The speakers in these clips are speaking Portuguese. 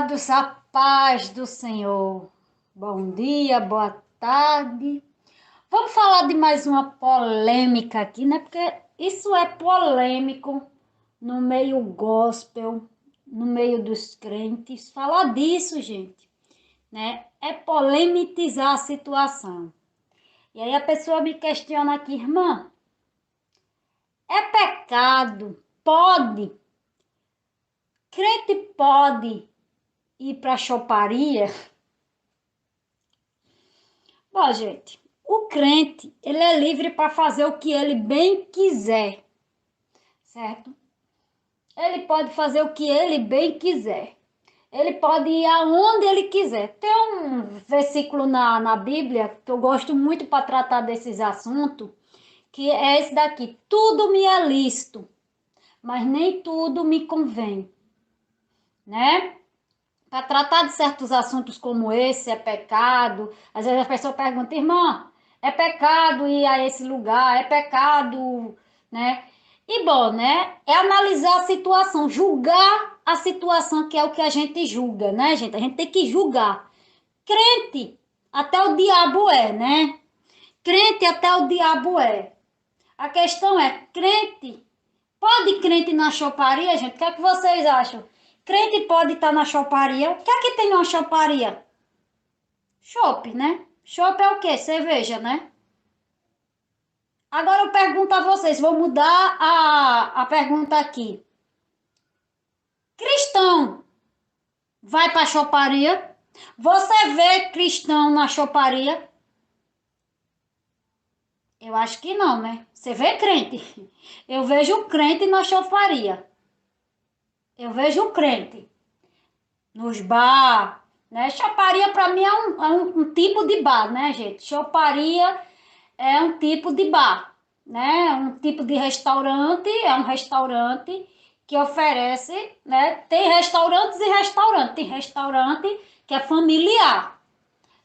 Amados, a paz do Senhor. Bom dia, boa tarde. Vamos falar de mais uma polêmica aqui, né? Porque isso é polêmico no meio gospel, no meio dos crentes. Falar disso, gente, né? É polemizar a situação. E aí a pessoa me questiona aqui, irmã, é pecado? Pode? Crente pode ir para a choparia? Bom, gente, o crente, ele é livre para fazer o que ele bem quiser, certo? Ele pode fazer o que ele bem quiser. Ele pode ir aonde ele quiser. Tem um versículo na Bíblia que eu gosto muito para tratar desses assuntos, que é esse daqui: tudo me é lícito, mas nem tudo me convém, né? Para tratar de certos assuntos como esse, é pecado. Às vezes a pessoa pergunta, irmã, é pecado ir a esse lugar, é pecado, né? E bom, né? É analisar a situação, julgar a situação, que é o que a gente julga, né, gente? A gente tem que julgar. Crente, até o diabo é, né? Crente, até o diabo é. A questão é, crente, pode crente na choparia, gente? O que é que vocês acham? Crente pode estar na choparia? O que é que tem numa choparia? Chopp, né? Chopp é o quê? Cerveja, né? Agora eu pergunto a vocês, vou mudar a pergunta aqui. Cristão vai para choparia? Você vê cristão na choparia? Eu acho que não, né? Você vê crente? Eu vejo crente na choparia. Eu vejo crente nos bar, né? Choparia para mim é um tipo de bar, né, gente? Choparia é um tipo de bar, né? Um tipo de restaurante, é um restaurante que oferece, né? Tem restaurantes e restaurantes. Tem restaurante que é familiar,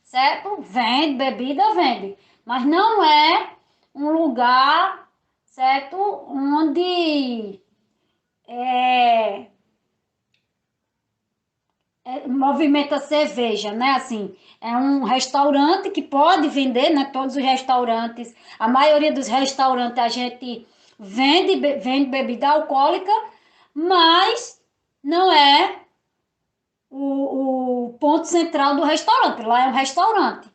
certo? Vende, bebida vende. Mas não é um lugar, certo? Onde movimenta cerveja, né? Assim, é um restaurante que pode vender, né? Todos os restaurantes, a maioria dos restaurantes a gente vende bebida alcoólica, mas não é o ponto central do restaurante. Lá é um restaurante.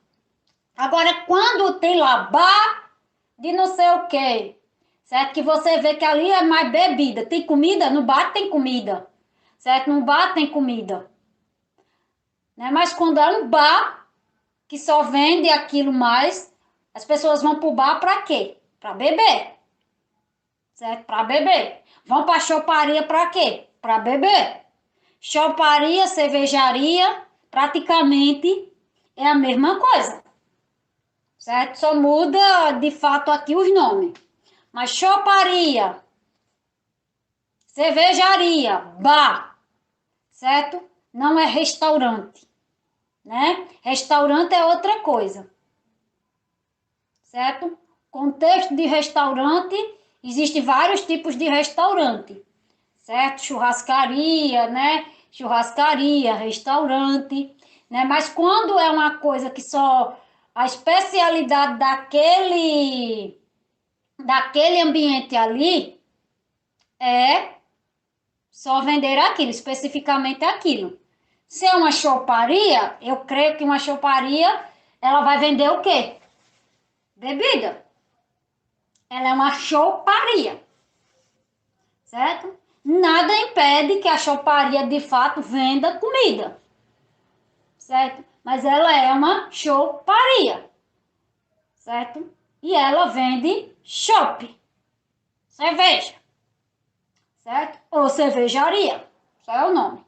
Agora, quando tem lá bar de não sei o quê, certo? Que você vê que ali é mais bebida. Tem comida? No bar tem comida, certo? No bar tem comida. Né? Mas quando é um bar que só vende aquilo mais, as pessoas vão pro bar para quê? Para beber, certo? Para beber. Vão para choparia para quê? Para beber. Choparia, cervejaria, praticamente é a mesma coisa, certo? Só muda de fato aqui os nomes. Mas choparia, cervejaria, bar, certo? Não é restaurante, né? Restaurante é outra coisa. Certo? Contexto de restaurante, existem vários tipos de restaurante, certo? Churrascaria, né? Churrascaria, restaurante, né? Mas quando é uma coisa que só a especialidade daquele ambiente ali é só vender aquilo, especificamente aquilo. Se é uma choparia, eu creio que uma choparia, ela vai vender o quê? Bebida. Ela é uma choparia, certo? Nada impede que a choparia de fato venda comida, certo? Mas ela é uma choparia, certo? E ela vende chopp, cerveja, certo? Ou cervejaria, só é o nome.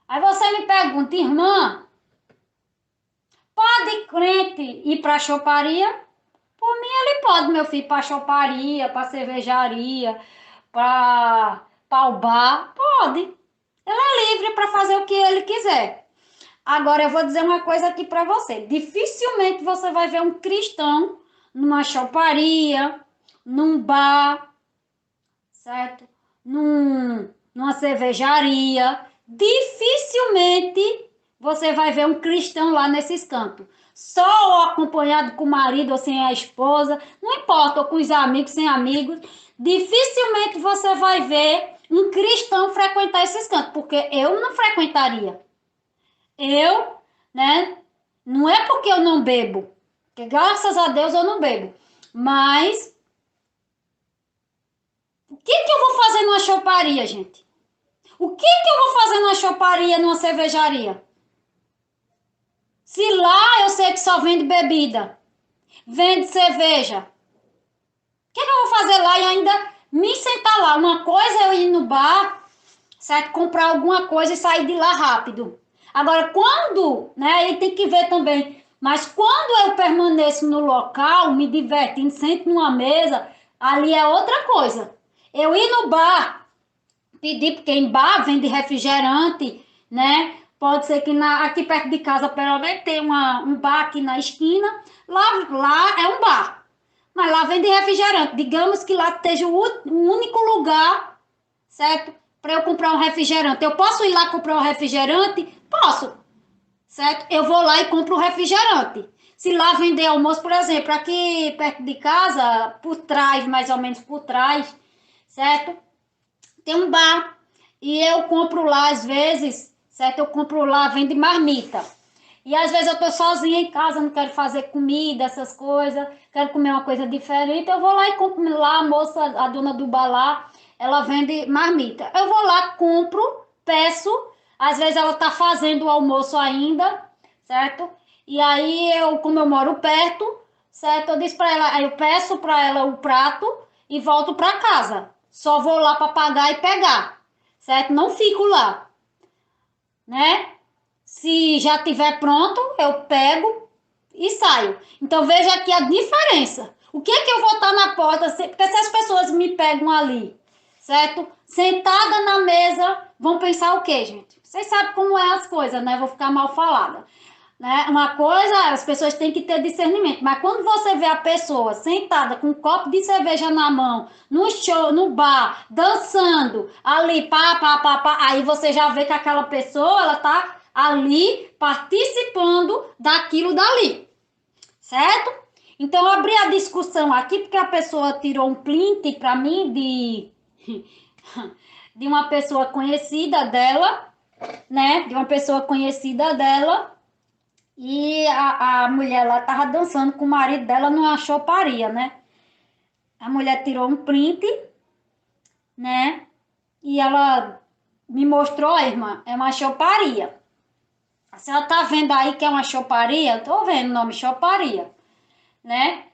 Aí você me pergunta, irmã, pode crente ir para choparia? Por mim, ele pode, meu filho, para choparia, para cervejaria, para o bar, pode. Ele é livre para fazer o que ele quiser. Agora, eu vou dizer uma coisa aqui para você. Dificilmente você vai ver um cristão numa choparia, num bar, certo? Numa cervejaria, Dificilmente você vai ver um cristão lá nesses cantos. Só acompanhado com o marido ou sem a esposa, não importa, ou com os amigos, sem amigos. Dificilmente você vai ver um cristão frequentar esses cantos, porque eu não frequentaria. Eu, né? Não é porque eu não bebo, porque graças a Deus eu não bebo. Mas o que que eu vou fazer numa choparia, gente? O que que eu vou fazer numa choparia, numa cervejaria? Se lá eu sei que só vende bebida, vende cerveja, o que que eu vou fazer lá e ainda me sentar lá? Uma coisa é eu ir no bar, certo? Comprar alguma coisa e sair de lá rápido. Agora, quando, né, aí tem que ver também, mas quando eu permaneço no local, me divertindo, sento numa mesa, ali é outra coisa. Eu ir no bar, pedir, porque em bar vende refrigerante, né? Pode ser que aqui perto de casa, pelo menos, tem um bar aqui na esquina. Lá é um bar, mas lá vende refrigerante. Digamos que lá esteja o único lugar, certo? Para eu comprar um refrigerante. Eu posso ir lá comprar um refrigerante? Posso, certo? Eu vou lá e compro um refrigerante. Se lá vender almoço, por exemplo, aqui perto de casa, por trás, mais ou menos por trás, certo? Tem um bar e eu compro lá às vezes, certo? Eu compro lá, vende marmita. E às vezes eu tô sozinha em casa, não quero fazer comida, essas coisas, quero comer uma coisa diferente, eu vou lá e compro lá, a moça, a dona do bar lá, ela vende marmita. Eu vou lá, compro, peço, às vezes ela tá fazendo o almoço ainda, certo? E aí eu, como eu moro perto, certo? Eu disse para ela, aí eu peço para ela o prato e volto para casa. Só vou lá para pagar e pegar, certo? Não fico lá, né? Se já tiver pronto, eu pego e saio. Então veja aqui a diferença. O que é que eu vou estar na porta? Porque se as pessoas me pegam ali, certo? Sentada na mesa, vão pensar o quê, gente? Vocês sabem como é as coisas, né? Vou ficar mal falada. Né? Uma coisa, as pessoas têm que ter discernimento, mas quando você vê a pessoa sentada com um copo de cerveja na mão, no show, no bar, dançando, ali, pá, pá, pá, pá, aí você já vê que aquela pessoa, ela tá ali participando daquilo dali, certo? Então, eu abri a discussão aqui porque a pessoa tirou um print para mim de uma pessoa conhecida dela, né? De uma pessoa conhecida dela. E a mulher lá tava dançando com o marido dela numa choparia, né? A mulher tirou um print, né? E ela me mostrou, irmã, é uma choparia. A senhora tá vendo aí que é uma choparia? Tô vendo o nome choparia, né?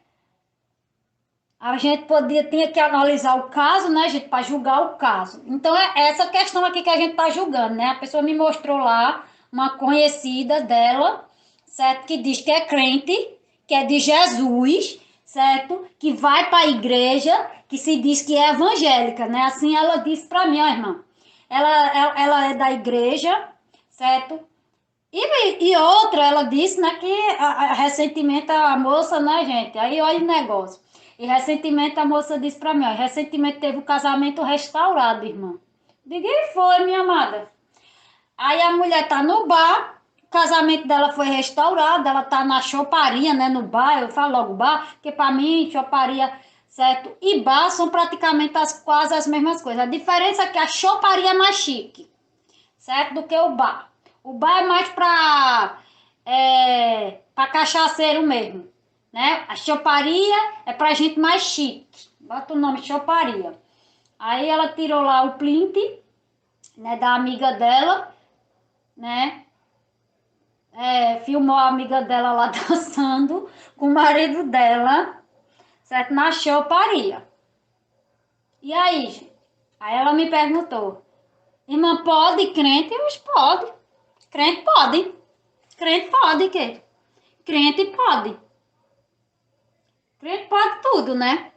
A gente tinha que analisar o caso, né, gente, para julgar o caso. Então, é essa questão aqui que a gente tá julgando, né? A pessoa me mostrou lá, uma conhecida dela, certo? Que diz que é crente, que é de Jesus, certo? Que vai para a igreja, que se diz que é evangélica, né? Assim ela disse para mim, ó, irmã. Ela é da igreja, certo? E outra, ela disse, né, que recentemente a moça, né, gente? Aí olha o negócio. E recentemente a moça disse para mim, ó, recentemente teve o casamento restaurado, irmã. Diga, e foi, minha amada? Aí a mulher tá no bar, o casamento dela foi restaurado, ela tá na choparia, né, no bar, eu falo logo bar, porque para mim, choparia, certo? E bar são praticamente quase as mesmas coisas. A diferença é que a choparia é mais chique, certo? Do que o bar. O bar é mais para cachaceiro mesmo, né? A choparia é pra gente mais chique. Bota o nome choparia. Aí ela tirou lá o print, né, da amiga dela, né? Filmou a amiga dela lá dançando com o marido dela, certo? Na choparia. E aí, gente? Aí ela me perguntou, irmã, pode crente? Eu disse, pode. Crente pode. Crente pode, que? Crente pode. Crente pode tudo, né?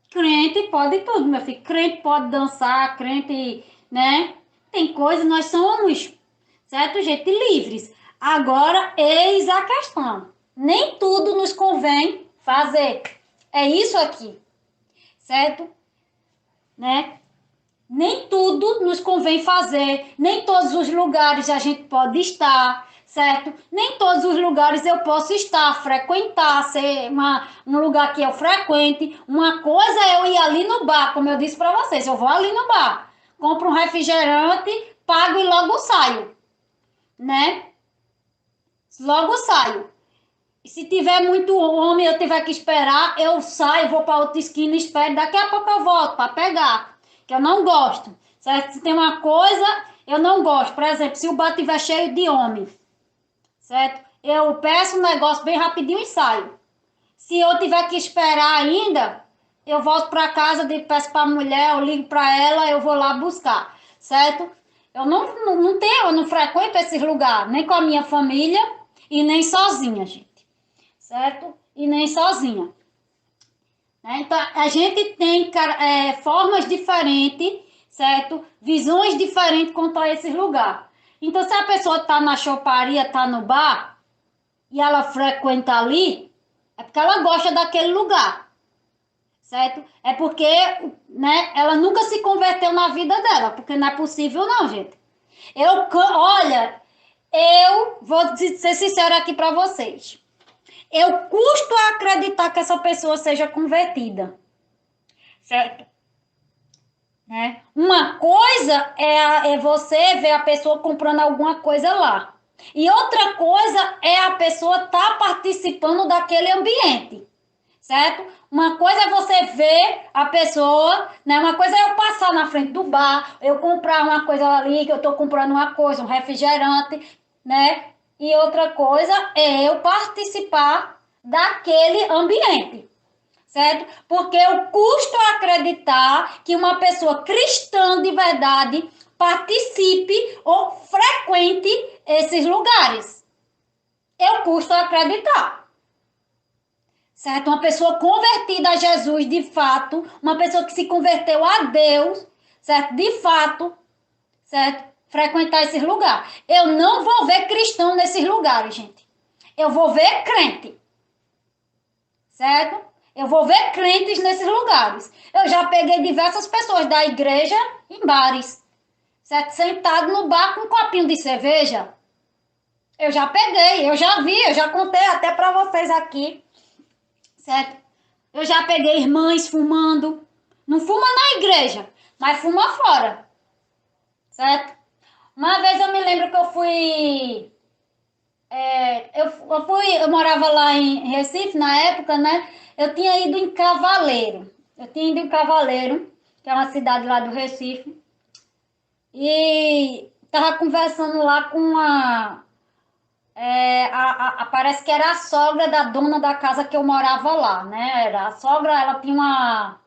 Crente pode tudo, meu filho. Crente pode dançar, crente, né? Tem coisa, nós somos, certo, gente, livres. Agora, eis a questão. Nem tudo nos convém fazer. É isso aqui, certo? Né? Nem tudo nos convém fazer, nem todos os lugares a gente pode estar, certo? Nem todos os lugares eu posso estar, frequentar, ser um lugar que eu frequente. Uma coisa é eu ir ali no bar, como eu disse para vocês, eu vou ali no bar, compro um refrigerante, pago e logo saio, né? Logo saio. E se tiver muito homem, eu tiver que esperar, eu saio, vou para outra esquina, espero, daqui a pouco eu volto para pegar, que eu não gosto, certo? Se tem uma coisa, eu não gosto. Por exemplo, se o bar estiver cheio de homem, certo? Eu peço um negócio bem rapidinho e saio. Se eu tiver que esperar ainda, eu volto para casa, peço para a mulher, eu ligo para ela, eu vou lá buscar, certo? Eu não frequento esses lugares, nem com a minha família e nem sozinha, gente, certo? E nem sozinha. Né? Então, a gente tem formas diferentes, certo? Visões diferentes quanto a esses lugares. Então, se a pessoa está na choparia, está no bar, e ela frequenta ali, é porque ela gosta daquele lugar, certo? É porque, né, ela nunca se converteu na vida dela, porque não é possível não, gente. Olha, eu vou ser sincera aqui para vocês. Eu custo a acreditar que essa pessoa seja convertida, certo? Né? Uma coisa é você ver a pessoa comprando alguma coisa lá. E outra coisa é a pessoa estar participando daquele ambiente, certo? Uma coisa é você ver a pessoa, né? Uma coisa é eu passar na frente do bar, eu comprar uma coisa ali, que eu estou comprando uma coisa, um refrigerante, né? E outra coisa é eu participar daquele ambiente, certo? Porque eu custo acreditar que uma pessoa cristã de verdade participe ou frequente esses lugares. Eu custo acreditar, certo? Uma pessoa convertida a Jesus de fato, uma pessoa que se converteu a Deus, certo? De fato, certo? Frequentar esses lugares. Eu não vou ver cristão nesses lugares, gente. Eu vou ver crente, certo? Eu vou ver crentes nesses lugares. Eu já peguei diversas pessoas da igreja em bares, certo? Sentado no bar com um copinho de cerveja. Eu já peguei, eu já vi, eu já contei até para vocês aqui, certo? Eu já peguei irmãs fumando. Não fuma na igreja, mas fuma fora, certo? Uma vez eu me lembro que eu fui eu morava lá em Recife na época, né? Eu tinha ido em Cavaleiro. Eu tinha ido em Cavaleiro, que é uma cidade lá do Recife, e tava conversando lá com parece que era a sogra da dona da casa que eu morava lá, né? Era a sogra, ela tinha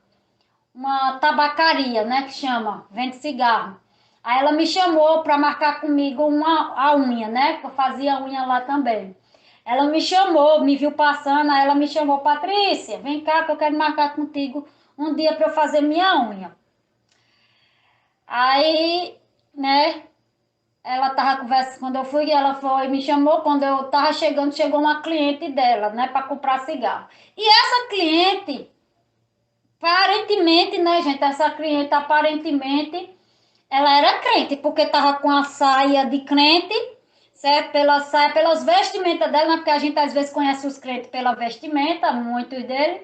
uma tabacaria, né? Que chama, vende cigarro. Aí ela me chamou para marcar comigo a unha, né? Que eu fazia unha lá também. Ela me chamou, me viu passando, aí ela me chamou, Patrícia, vem cá que eu quero marcar contigo um dia para eu fazer minha unha. Aí, né, ela tava conversando, quando eu fui, ela foi, me chamou, quando eu tava chegando, chegou uma cliente dela, né, para comprar cigarro. E essa cliente, aparentemente, né, gente, essa cliente aparentemente, ela era crente, porque tava com a saia de crente, certo? Pela saia, pelas vestimentas dela, né? Porque a gente às vezes conhece os crentes pela vestimenta, muitos deles.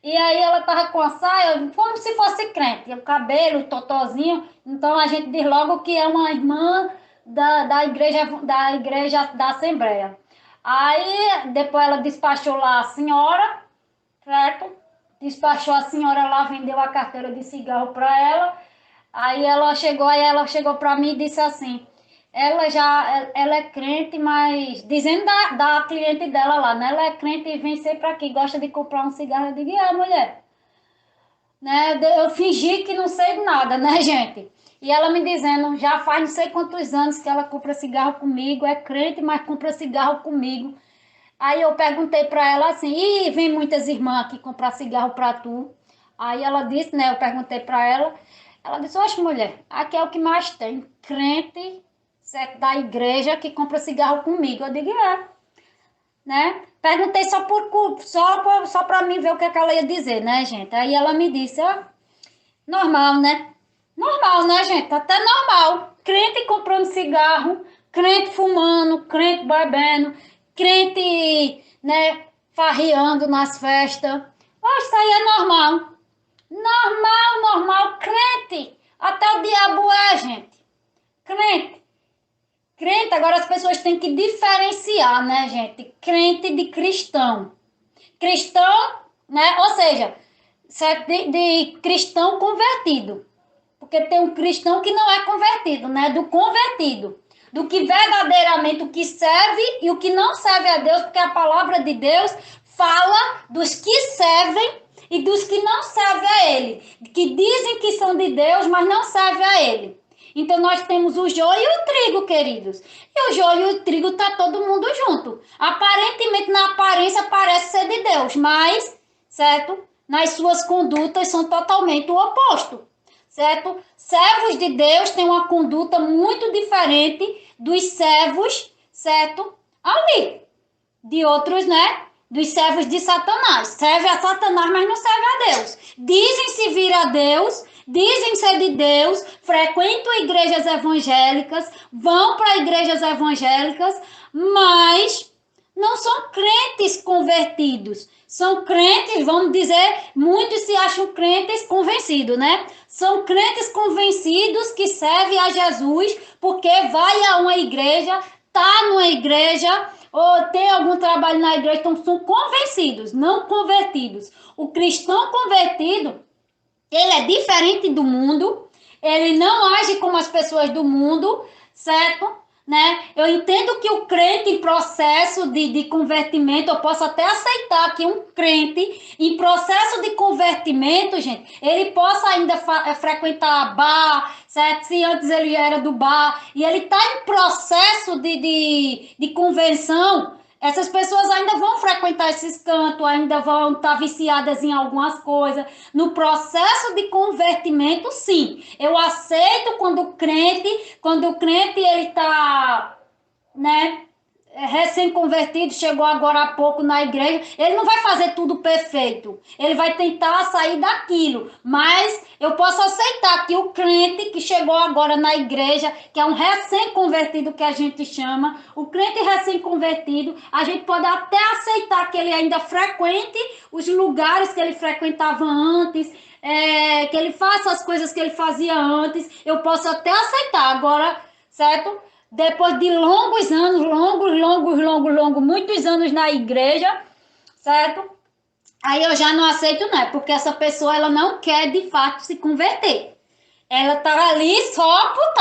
E aí ela tava com a saia como se fosse crente, o cabelo, o totozinho. Então a gente diz logo que é uma irmã da igreja da Assembleia. Aí depois ela despachou lá a senhora, certo? Despachou a senhora lá, vendeu a carteira de cigarro para ela. Aí ela chegou para mim e disse assim, ela é crente, mas dizendo da cliente dela lá, né? Ela é crente e vem sempre aqui, gosta de comprar um cigarro. Eu digo, mulher, né? Eu fingi que não sei nada, né, gente? E ela me dizendo, já faz não sei quantos anos que ela compra cigarro comigo, é crente, mas compra cigarro comigo. Aí eu perguntei para ela assim, e vem muitas irmãs aqui comprar cigarro para tu? Aí ela disse, né, eu perguntei para ela disse, oxe mulher, aqui é o que mais tem, crente, certo, da igreja que compra cigarro comigo. Eu digo, né? Perguntei só para mim ver o que, é que ela ia dizer, né, gente? Aí ela me disse, normal, né? Normal, né, gente? Até normal. Crente comprando cigarro, crente fumando, crente bebendo, crente, né, farreando nas festas. Isso aí é normal. Normal, normal. Crente. Até o diabo é, gente. Crente. Crente, agora as pessoas têm que diferenciar, né, gente? Crente de cristão. Cristão, né? Ou seja, certo? De cristão convertido. Porque tem um cristão que não é convertido, né? Do convertido. Do que verdadeiramente o que serve e o que não serve a Deus, porque a palavra de Deus fala dos que servem e dos que não servem a Ele. Que dizem que são de Deus, mas não servem a Ele. Então nós temos o joio e o trigo, queridos. E o joio e o trigo tá todo mundo junto. Aparentemente, na aparência, parece ser de Deus, mas, certo? Nas suas condutas são totalmente o oposto, certo? Servos de Deus têm uma conduta muito diferente dos servos, certo? Ali, de outros, né? Dos servos de Satanás. Serve a Satanás, mas não serve a Deus. Dizem se vir a Deus, dizem ser de Deus, frequentam igrejas evangélicas, vão para igrejas evangélicas, mas não são crentes convertidos. São crentes, vamos dizer, muitos se acham crentes convencidos, né? São crentes convencidos que servem a Jesus porque vai a uma igreja, tá numa igreja ou tem algum trabalho na igreja, então são convencidos, não convertidos. O cristão convertido, ele é diferente do mundo, ele não age como as pessoas do mundo, certo? Né? Eu entendo que o crente em processo de convertimento, eu posso até aceitar que um crente em processo de convertimento, gente, ele possa ainda frequentar bar, certo? Se antes ele era do bar, e ele está em processo de conversão, essas pessoas ainda vão frequentar esses cantos, ainda vão estar viciadas em algumas coisas. No processo de convertimento, sim. Eu aceito quando o crente ele está, né, recém-convertido, chegou agora há pouco na igreja, ele não vai fazer tudo perfeito. Ele vai tentar sair daquilo. Mas eu posso aceitar que o crente que chegou agora na igreja, que é um recém-convertido que a gente chama, o crente recém-convertido, a gente pode até aceitar que ele ainda frequente os lugares que ele frequentava antes, que ele faça as coisas que ele fazia antes. Eu posso até aceitar agora, certo? Depois de longos anos, muitos anos na igreja, certo? Aí eu já não aceito, né? Porque essa pessoa, ela não quer de fato se converter. Ela tá ali só por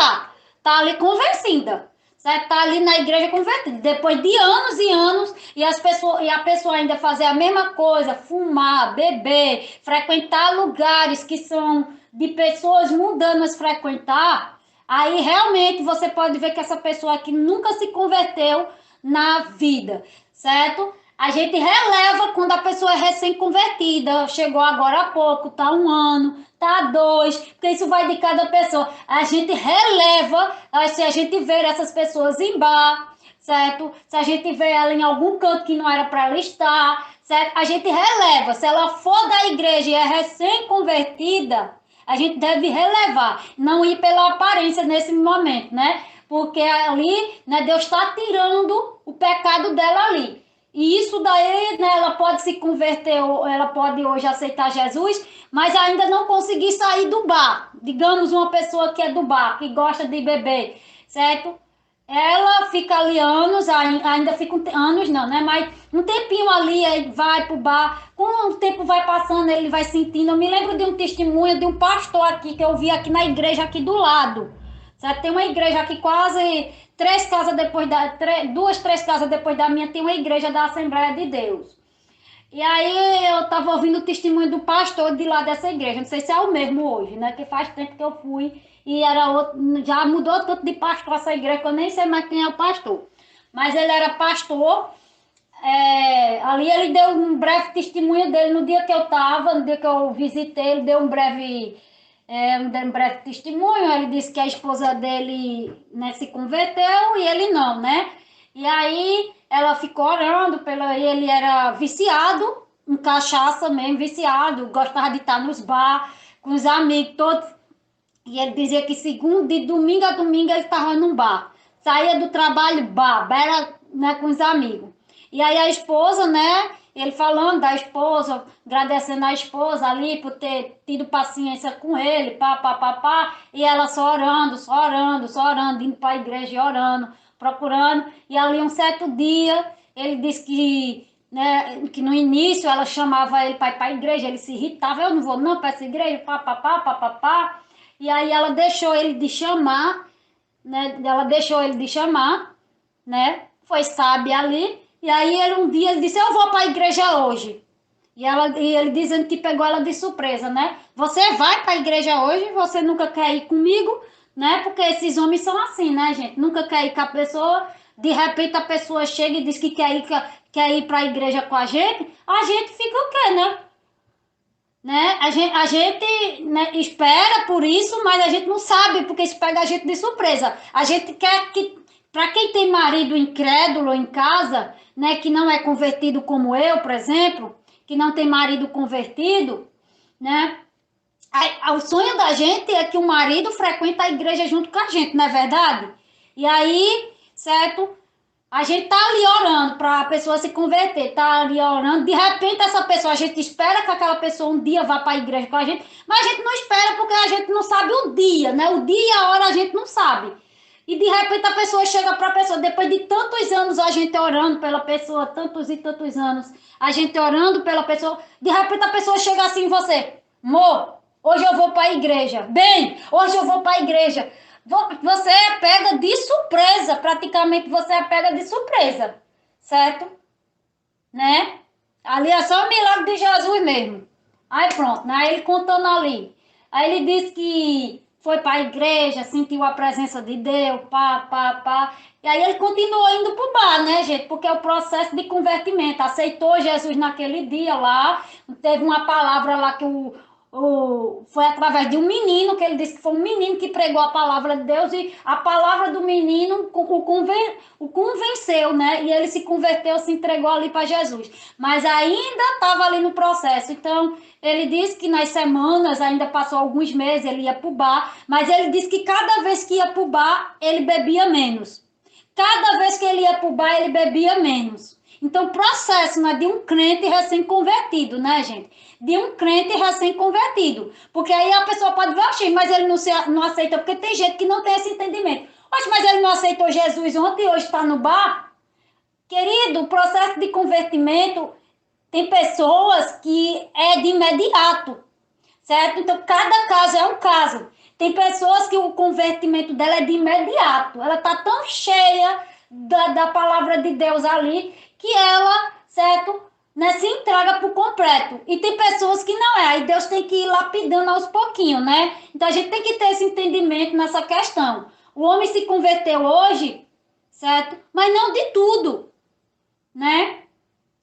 tá ali convencida, certo? Tá ali na igreja convertida. Depois de anos e anos, e a pessoa ainda fazer a mesma coisa, fumar, beber, frequentar lugares que são de pessoas mundanas frequentar. Aí realmente você pode ver que essa pessoa aqui nunca se converteu na vida, certo? A gente releva quando a pessoa é recém-convertida, chegou agora há pouco, tá 1 ano, tá 2, porque isso vai de cada pessoa. A gente releva se a gente ver essas pessoas em bar, certo? Se a gente vê ela em algum canto que não era para ela estar, certo? A gente releva. Se ela for da igreja e é recém-convertida, a gente deve relevar, não ir pela aparência nesse momento, né? Porque ali, né, Deus está tirando o pecado dela ali. E isso daí, né, ela pode se converter, ela pode hoje aceitar Jesus, mas ainda não conseguir sair do bar. Digamos uma pessoa que é do bar, que gosta de beber, certo? Ela fica ali anos, ainda fica anos não, né? Mas um tempinho ali, aí vai pro bar, com o tempo vai passando, ele vai sentindo. Eu me lembro de um testemunho de um pastor aqui, que eu vi aqui na igreja aqui do lado. Certo? Tem uma igreja aqui quase 3 casas depois duas, 3 casas depois da minha, tem uma igreja da Assembleia de Deus. E aí eu tava ouvindo o testemunho do pastor de lá dessa igreja. Não sei se é o mesmo hoje, né? Que faz tempo que eu fui e era outro, já mudou tanto de pastor essa igreja que eu nem sei mais quem é o pastor. Mas ele era pastor. Ali ele deu um breve testemunho dele no dia que eu tava, no dia que eu visitei, ele deu um breve testemunho. Ele disse que a esposa dele, né, se converteu e ele não, né? E aí ela ficou orando e ele era viciado em cachaça mesmo, viciado, gostava de estar nos bar com os amigos todos. E ele dizia que de domingo a domingo ele estava num bar. Saía do trabalho, bar, era, né, com os amigos. E aí a esposa, né, ele falando da esposa, agradecendo a esposa ali por ter tido paciência com ele, pá, e ela só orando, só orando, só orando, indo para a igreja e orando, procurando. E ali um certo dia, ele disse que, né, que no início ela chamava ele para ir para a igreja, ele se irritava, eu não vou não para essa igreja, pá. E aí ela deixou ele de chamar, né? Ela deixou ele de chamar, né? Foi sábia ali. E aí ele um dia ele disse, eu vou para a igreja hoje. E ele dizendo que pegou ela de surpresa, né? Você vai para a igreja hoje, você nunca quer ir comigo, né? Porque esses homens são assim, né, gente? Nunca quer ir com a pessoa, de repente a pessoa chega e diz que quer ir para a igreja com a gente fica o quê, né? A gente, né, espera por isso, mas a gente não sabe, porque isso pega a gente de surpresa. A gente quer que, para quem tem marido incrédulo em casa, né, que não é convertido como eu, por exemplo, que não tem marido convertido, né? O sonho da gente é que o marido frequente a igreja junto com a gente, não é verdade? E aí, certo? A gente tá ali orando para a pessoa se converter, tá ali orando. De repente, essa pessoa, a gente espera que aquela pessoa um dia vá para a igreja com a gente, mas a gente não espera porque a gente não sabe o dia, né? O dia e a hora a gente não sabe. E de repente a pessoa chega para a pessoa, depois de tantos anos a gente orando pela pessoa, tantos e tantos anos, a gente orando pela pessoa, de repente a pessoa chega assim em você, amor, hoje eu vou para a igreja. Bem, hoje eu vou para a igreja. Você é pega de surpresa, praticamente você é pega de surpresa, certo? Né? Ali é só o milagre de Jesus mesmo. Aí pronto, né? Ele contando ali. Aí ele disse que foi para a igreja, sentiu a presença de Deus, pá. E aí ele continuou indo para o bar, né, gente? Porque é o processo de convertimento. Aceitou Jesus naquele dia lá. Teve uma palavra lá que foi através de um menino, que ele disse que foi um menino que pregou a palavra de Deus e a palavra do menino o convenceu, né? E ele se converteu, se entregou ali para Jesus. Mas ainda estava ali no processo. Então, ele disse que nas semanas, ainda passou alguns meses, ele ia para o bar, mas ele disse que cada vez que ia para o bar, ele bebia menos. Cada vez que ele ia para o bar, ele bebia menos. Então, processo, né, de um crente recém-convertido, né, gente? De um crente recém-convertido. Porque aí a pessoa pode ver, oxe, mas ele não aceita, porque tem gente que não tem esse entendimento. Oxe, mas ele não aceitou Jesus ontem e hoje está no bar? Querido, o processo de convertimento tem pessoas que é de imediato, certo? Então, cada caso é um caso. Tem pessoas que o convertimento dela é de imediato. Ela está tão cheia da palavra de Deus ali que ela, certo? Né, se entrega por completo. E tem pessoas que não é. Aí Deus tem que ir lapidando aos pouquinhos, né? Então a gente tem que ter esse entendimento nessa questão. O homem se converteu hoje, certo? Mas não de tudo, né?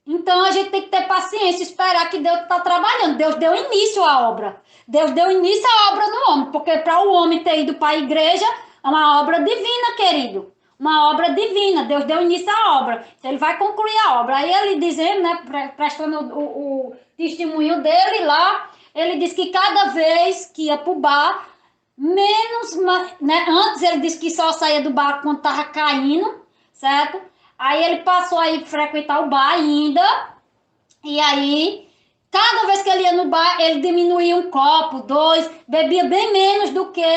Então a gente tem que ter paciência, esperar que Deus está trabalhando. Deus deu início à obra. Deus deu início à obra no homem, porque para o homem ter ido para a igreja é uma obra divina, querido. Uma obra divina. Deus deu início à obra. Então ele vai concluir a obra. Aí ele dizendo, né, prestando o testemunho dele lá, ele diz que cada vez que ia para o bar, menos, né, antes ele disse que só saía do bar quando estava caindo, certo? Aí ele passou a ir frequentar o bar ainda, e aí, cada vez que ele ia no bar, ele diminuía um copo, dois, bebia bem menos do que,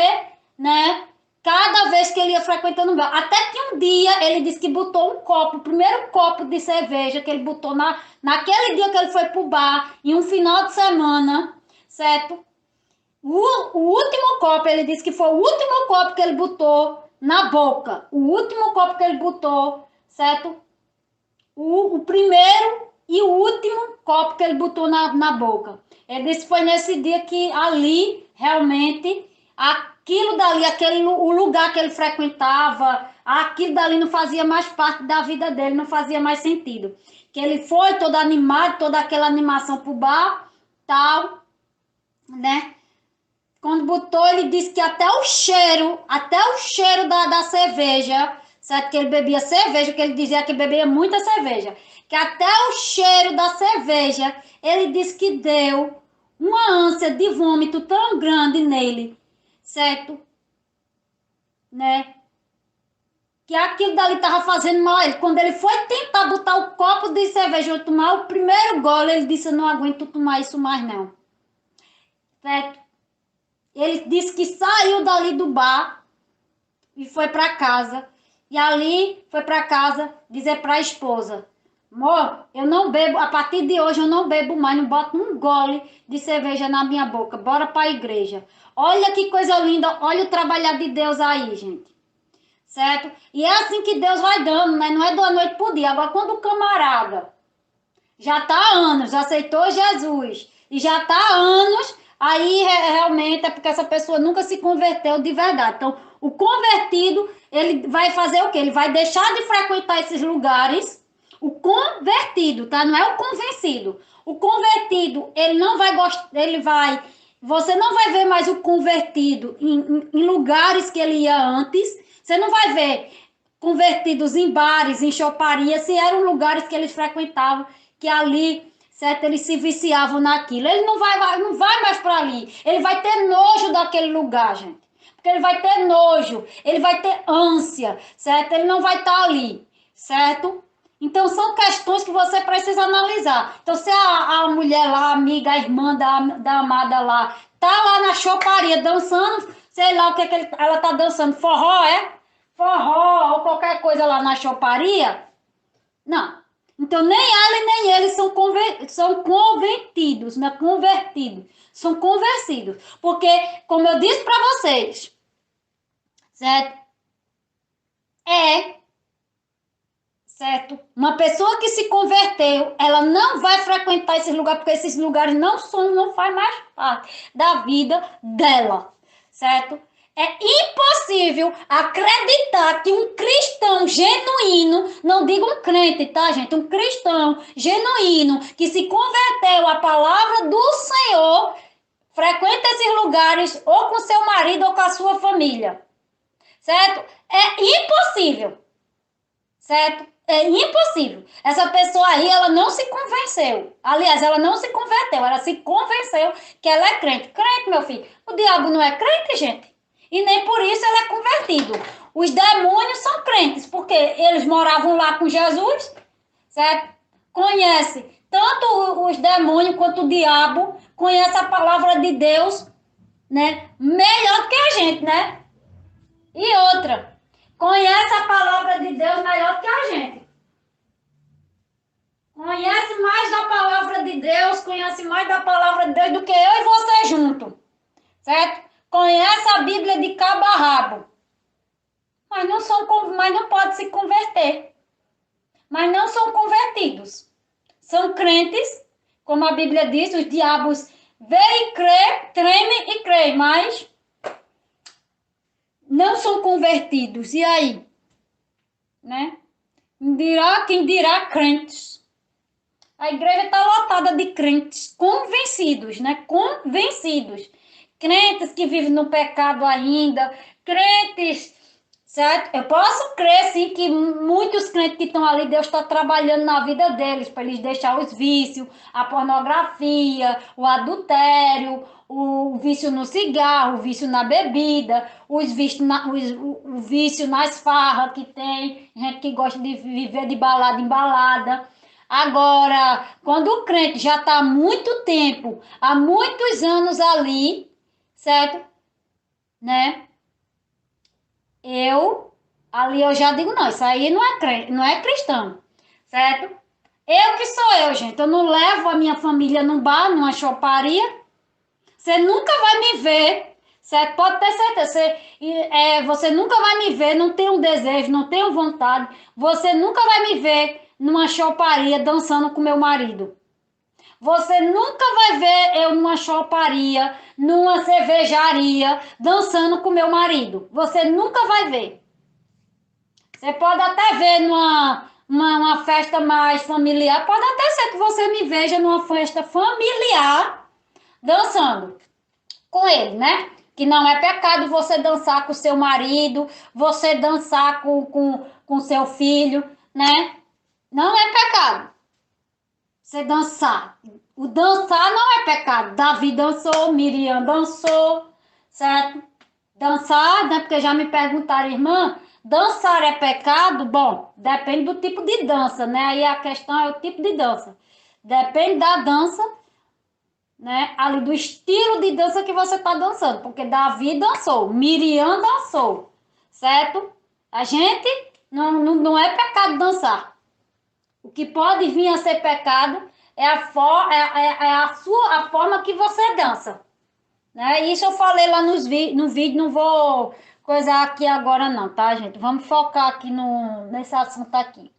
né? Cada vez que ele ia frequentando o bar. Até que um dia ele disse que botou um copo, o primeiro copo de cerveja que ele botou naquele dia que ele foi pro bar, em um final de semana, certo? O último copo, ele disse que foi o último copo que ele botou na boca. O último copo que ele botou, certo? O primeiro e o último copo que ele botou na boca. Ele disse que foi nesse dia que ali, realmente, aquilo dali, o lugar que ele frequentava, aquilo dali não fazia mais parte da vida dele, não fazia mais sentido. Que ele foi todo animado, toda aquela animação pro bar, tal, né? Quando botou, ele disse que até o cheiro da cerveja, certo? Que ele bebia cerveja, que ele dizia que bebia muita cerveja, que até o cheiro da cerveja, ele disse que deu uma ânsia de vômito tão grande nele, certo? Né? Que aquilo dali estava fazendo mal a ele. Quando ele foi tentar botar o copo de cerveja e tomar o primeiro gole, ele disse, eu não aguento tomar isso mais não. Certo? Ele disse que saiu dali do bar e foi para casa. E ali foi para casa dizer para a esposa, amor, eu não bebo, a partir de hoje eu não bebo mais, não boto um gole de cerveja na minha boca. Bora para a igreja. Olha que coisa linda, olha o trabalhar de Deus aí, gente. Certo? E é assim que Deus vai dando, né? Não é da noite pro dia. Agora, quando o camarada já tá há anos, aceitou Jesus e já tá há anos, aí realmente é porque essa pessoa nunca se converteu de verdade. Então, o convertido, ele vai fazer o quê? Ele vai deixar de frequentar esses lugares. O convertido, tá? Não é o convencido. O convertido, ele não vai gostar, ele vai. Você não vai ver mais o convertido em lugares que ele ia antes. Você não vai ver convertidos em bares, em choparias, se eram lugares que eles frequentavam, que ali, certo, eles se viciavam naquilo. Ele não vai mais para ali. Ele vai ter nojo daquele lugar, gente. Porque ele vai ter nojo, ele vai ter ânsia, certo? Ele não vai estar ali, certo? Então, são questões que você precisa analisar. Então, se a mulher lá, a amiga, a irmã da amada lá, tá lá na choparia dançando, sei lá o que, ela tá dançando, forró, é? Forró ou qualquer coisa lá na choparia? Não. Então, nem ela e nem ele são convertidos, não é convertidos, são convencidos. Porque, como eu disse para vocês, certo? Certo? Uma pessoa que se converteu, ela não vai frequentar esses lugares, porque esses lugares não faz mais parte da vida dela, certo? É impossível acreditar que um cristão genuíno, não digo um crente, tá, gente? Um cristão genuíno que se converteu à palavra do Senhor, frequenta esses lugares ou com seu marido ou com a sua família, certo? É impossível. Certo? É impossível. Essa pessoa aí, ela não se convenceu. Aliás, ela não se converteu, ela se convenceu que ela é crente. Crente, meu filho. O diabo não é crente, gente. E nem por isso ele é convertido. Os demônios são crentes, porque eles moravam lá com Jesus, certo? Conhece tanto os demônios quanto o diabo, conhece a palavra de Deus, né? Melhor do que a gente, né? E outra, conhece a palavra de Deus melhor que a gente. Conhece mais da palavra de Deus, conhece mais da palavra de Deus do que eu e você junto. Certo? Conhece a Bíblia de cabo a rabo. Mas não pode se converter. Mas não são convertidos. São crentes, como a Bíblia diz, os diabos veem e crê, tremem e creem, mas não são convertidos. E aí? Né? Quem dirá crentes. A igreja está lotada de crentes convencidos, né? Convencidos. Crentes que vivem no pecado ainda, crentes, certo? Eu posso crer, sim, que muitos crentes que estão ali, Deus está trabalhando na vida deles, para eles deixar os vícios, a pornografia, o adultério, o vício no cigarro, o vício na bebida, o vício nas farras que tem, gente que gosta de viver de balada em balada. Agora, quando o crente já está há muito tempo, há muitos anos ali, certo? Né? Ali eu já digo, não, isso aí não é crente, não é cristão, certo? Eu que sou eu, gente, eu não levo a minha família num bar, numa choparia, você nunca vai me ver, certo? Pode ter certeza, você nunca vai me ver, não tenho desejo, não tenho vontade, você nunca vai me ver numa choparia dançando com meu marido. Você nunca vai ver eu numa choparia, numa cervejaria, dançando com meu marido. Você nunca vai ver. Você pode até ver uma festa mais familiar. Pode até ser que você me veja numa festa familiar dançando com ele, né? Que não é pecado você dançar com seu marido, você dançar com seu filho, né? Não é pecado. Você dançar. O dançar não é pecado. Davi dançou, Miriam dançou, certo? Dançar, né? Porque já me perguntaram, irmã, dançar é pecado? Bom, depende do tipo de dança, né? Aí a questão é o tipo de dança. Depende da dança, né? Ali do estilo de dança que você está dançando. Porque Davi dançou, Miriam dançou, certo? A gente não é pecado dançar. O que pode vir a ser pecado é a forma que você dança. Né? Isso eu falei lá no vídeo, não vou coisar aqui agora não, tá, gente? Vamos focar aqui nesse assunto aqui.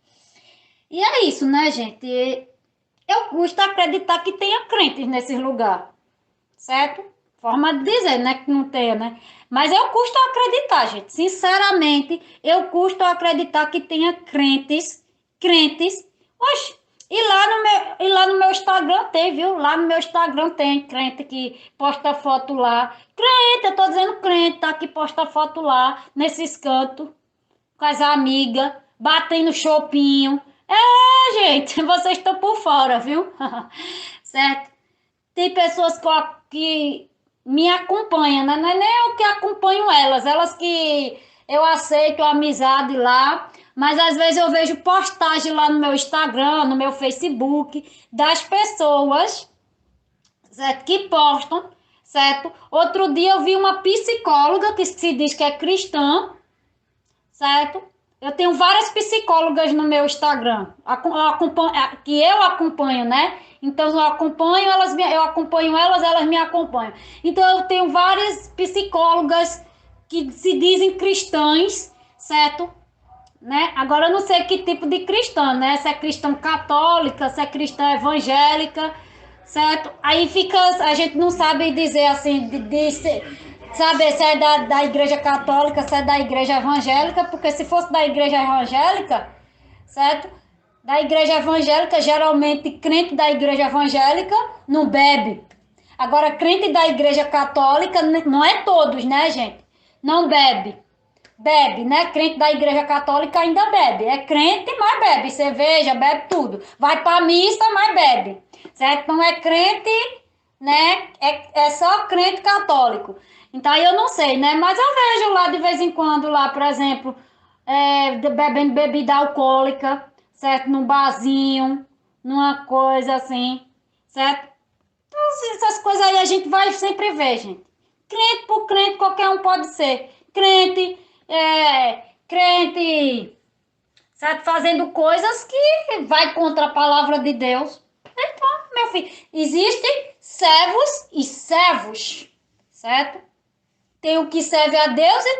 E é isso, né, gente? Eu custo acreditar que tenha crentes nesse lugar, certo? Forma de dizer, né, que não tenha, né? Mas eu custo acreditar, gente. Sinceramente, eu custo acreditar que tenha crentes. Oxe, e lá no meu Instagram tem, viu? Lá no meu Instagram tem crente que posta foto lá. Crente, eu tô dizendo crente, tá? Que posta foto lá, nesses cantos, com as amigas, batendo chopinho. É, gente, vocês estão por fora, viu? Certo? Tem pessoas que me acompanham, né? Não é nem eu que acompanho elas que eu aceito a amizade lá, mas às vezes eu vejo postagem lá no meu Instagram, no meu Facebook, das pessoas, certo? Que postam, certo? Outro dia eu vi uma psicóloga que se diz que é cristã, certo? Eu tenho várias psicólogas no meu Instagram, que eu acompanho, né? Então eu acompanho elas, elas me acompanham. Então eu tenho várias psicólogas que se dizem cristãs, certo? Né? Agora eu não sei que tipo de cristã, né? Se é cristã católica, se é cristã evangélica, certo? Aí fica, a gente não sabe dizer assim, saber se é da igreja católica, se é da igreja evangélica, porque se fosse da igreja evangélica, certo? Da igreja evangélica, geralmente crente da igreja evangélica não bebe. Agora, crente da igreja católica, não é todos, né, gente? Não bebe. Bebe, né? Crente da igreja católica ainda bebe. É crente, mas bebe. Cerveja, bebe tudo. Vai pra missa, mas bebe. Certo? Não é crente, né? É só crente católico. Então aí eu não sei, né? Mas eu vejo lá de vez em quando, lá, por exemplo, bebendo bebida alcoólica, certo? Num barzinho, numa coisa assim, certo? Então, essas coisas aí a gente vai sempre ver, gente. Crente por crente, qualquer um pode ser. Crente, sabe, fazendo coisas que vai contra a palavra de Deus. Então, meu filho, existem servos e servos, certo? Tem o que serve a Deus e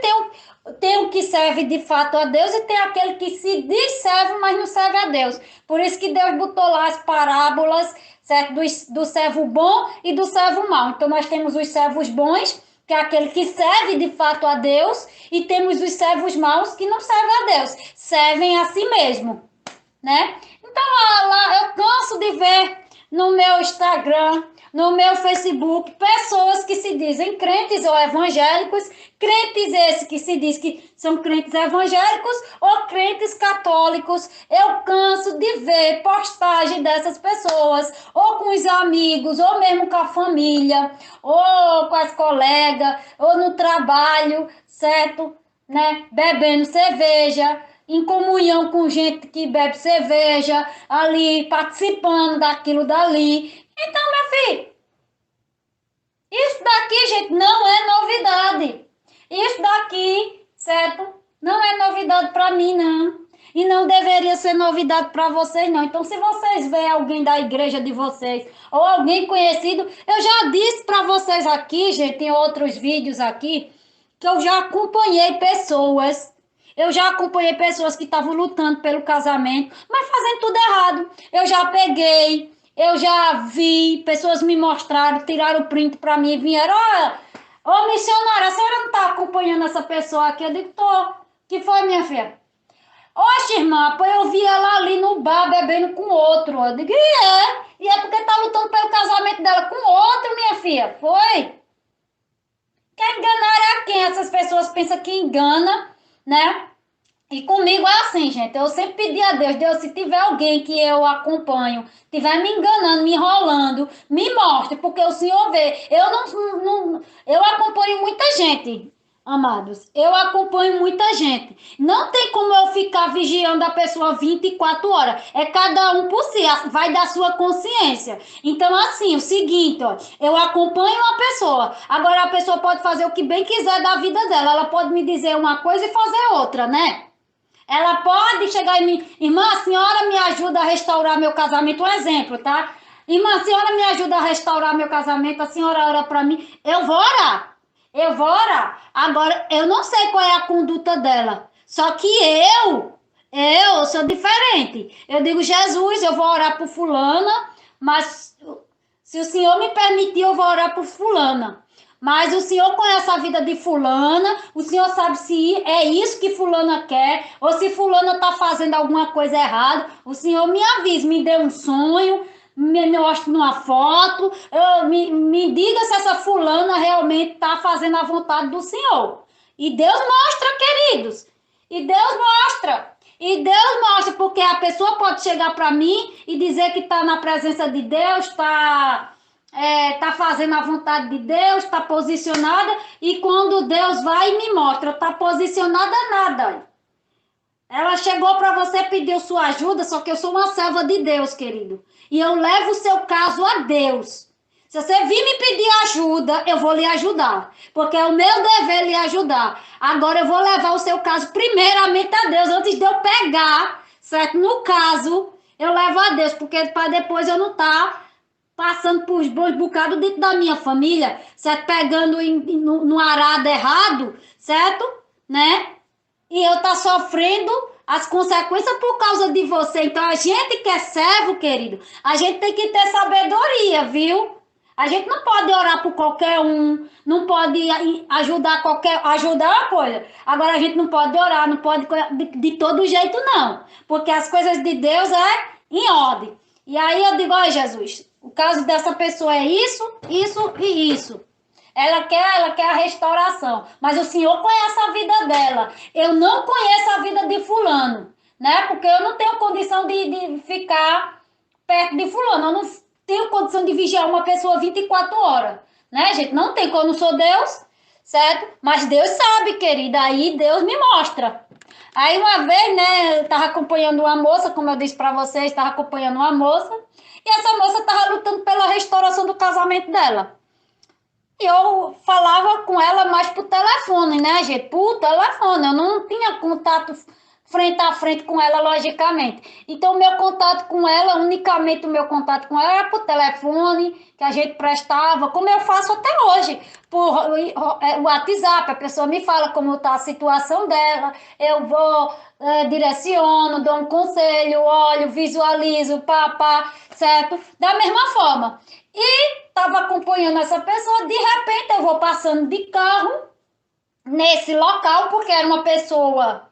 tem o que serve de fato a Deus e tem aquele que se diz servo, mas não serve a Deus. Por isso que Deus botou lá as parábolas, certo? Do servo bom e do servo mau. Então nós temos os servos bons, que é aquele que serve de fato a Deus, e temos os servos maus que não servem a Deus, servem a si mesmo, né? Então lá eu canso de ver no meu Instagram, no meu Facebook, pessoas que se dizem crentes ou evangélicos, crentes esses que se diz que são crentes evangélicos ou crentes católicos. Eu canso de ver postagem dessas pessoas, ou com os amigos, ou mesmo com a família, ou com as colegas, ou no trabalho, certo? Né? Bebendo cerveja, em comunhão com gente que bebe cerveja, ali participando daquilo dali. Então, meu filho, isso daqui, gente, não é novidade. Isso daqui, certo? Não é novidade para mim, não. E não deveria ser novidade para vocês, não. Então, se vocês veem alguém da igreja de vocês ou alguém conhecido, eu já disse para vocês aqui, gente, em outros vídeos aqui, que eu já acompanhei pessoas. Eu já acompanhei pessoas que estavam lutando pelo casamento, mas fazendo tudo errado. Eu já peguei, eu já vi, pessoas me mostraram, tiraram o print para mim e vieram, ô missionária, a senhora não está acompanhando essa pessoa aqui? Eu digo, tô. Que foi, minha filha? Oxe, irmã, pô, eu vi ela ali no bar bebendo com outro. Eu digo, e é porque tá lutando pelo casamento dela com outro, minha filha. Foi? Quer enganar a quem? Essas pessoas pensam que engana, né? E comigo é assim, gente. Eu sempre pedi a Deus, Deus, se tiver alguém que eu acompanho, tiver me enganando, me enrolando, me mostre, porque o Senhor vê. Eu acompanho muita gente, Amados, eu acompanho muita gente. Não tem como eu ficar vigiando a pessoa 24 horas. É cada um por si, vai da sua consciência. Então, assim, o seguinte, ó, eu acompanho uma pessoa. Agora, a pessoa pode fazer o que bem quiser da vida dela. Ela pode me dizer uma coisa e fazer outra, né? Ela pode chegar em mim, irmã, a senhora me ajuda a restaurar meu casamento. Um exemplo, tá? Irmã, a senhora me ajuda a restaurar meu casamento, a senhora ora para mim. Eu vou orar. Eu vou orar. Agora, eu não sei qual é a conduta dela. Só que eu sou diferente. Eu digo, Jesus, eu vou orar por fulana, mas se o senhor me permitir, eu vou orar por fulana. Mas o senhor conhece a vida de fulana, o senhor sabe se é isso que fulana quer, ou se fulana está fazendo alguma coisa errada, o senhor me avisa, me dê um sonho, me mostre uma foto, me diga se essa fulana realmente está fazendo a vontade do senhor. E Deus mostra, queridos. E Deus mostra. E Deus mostra, porque a pessoa pode chegar para mim e dizer que está na presença de Deus, tá fazendo a vontade de Deus, está posicionada, e quando Deus vai e me mostra, está posicionada nada. Ela chegou para você, pediu sua ajuda, só que eu sou uma serva de Deus, querido. E eu levo o seu caso a Deus. Se você vir me pedir ajuda, eu vou lhe ajudar. Porque é o meu dever lhe ajudar. Agora eu vou levar o seu caso primeiramente a Deus, antes de eu pegar, certo? No caso, eu levo a Deus, porque para depois eu não estar passando por bons bocados dentro da minha família, certo? Pegando no arado errado, certo? Né? E eu tá sofrendo as consequências por causa de você. Então, a gente que é servo, querido, a gente tem que ter sabedoria, viu? A gente não pode orar por qualquer um, não pode ajudar qualquer. Ajudar é uma coisa. Agora, a gente não pode orar, não pode de todo jeito, não. Porque as coisas de Deus é em ordem. E aí eu digo, ó Jesus, o caso dessa pessoa é isso, isso e isso. Ela quer a restauração, mas o Senhor conhece a vida dela. Eu não conheço a vida de fulano, né? Porque eu não tenho condição de ficar perto de fulano. Eu não tenho condição de vigiar uma pessoa 24 horas, né, gente? Não tem, como eu não sou Deus, certo? Mas Deus sabe, querida, aí Deus me mostra. Aí uma vez, né, eu tava acompanhando uma moça, como eu disse para vocês, tava acompanhando uma moça, e essa moça tava lutando pela restauração do casamento dela. E eu falava com ela mais por telefone, né, gente? Por telefone. Eu não tinha contato frente a frente com ela, logicamente. Então, o meu contato com ela, unicamente o meu contato com ela era por telefone, que a gente prestava, como eu faço até hoje, por WhatsApp. A pessoa me fala como está a situação dela, eu vou, direciono, dou um conselho, olho, visualizo, pá, certo? Da mesma forma. E estava acompanhando essa pessoa, de repente eu vou passando de carro nesse local, porque era uma pessoa.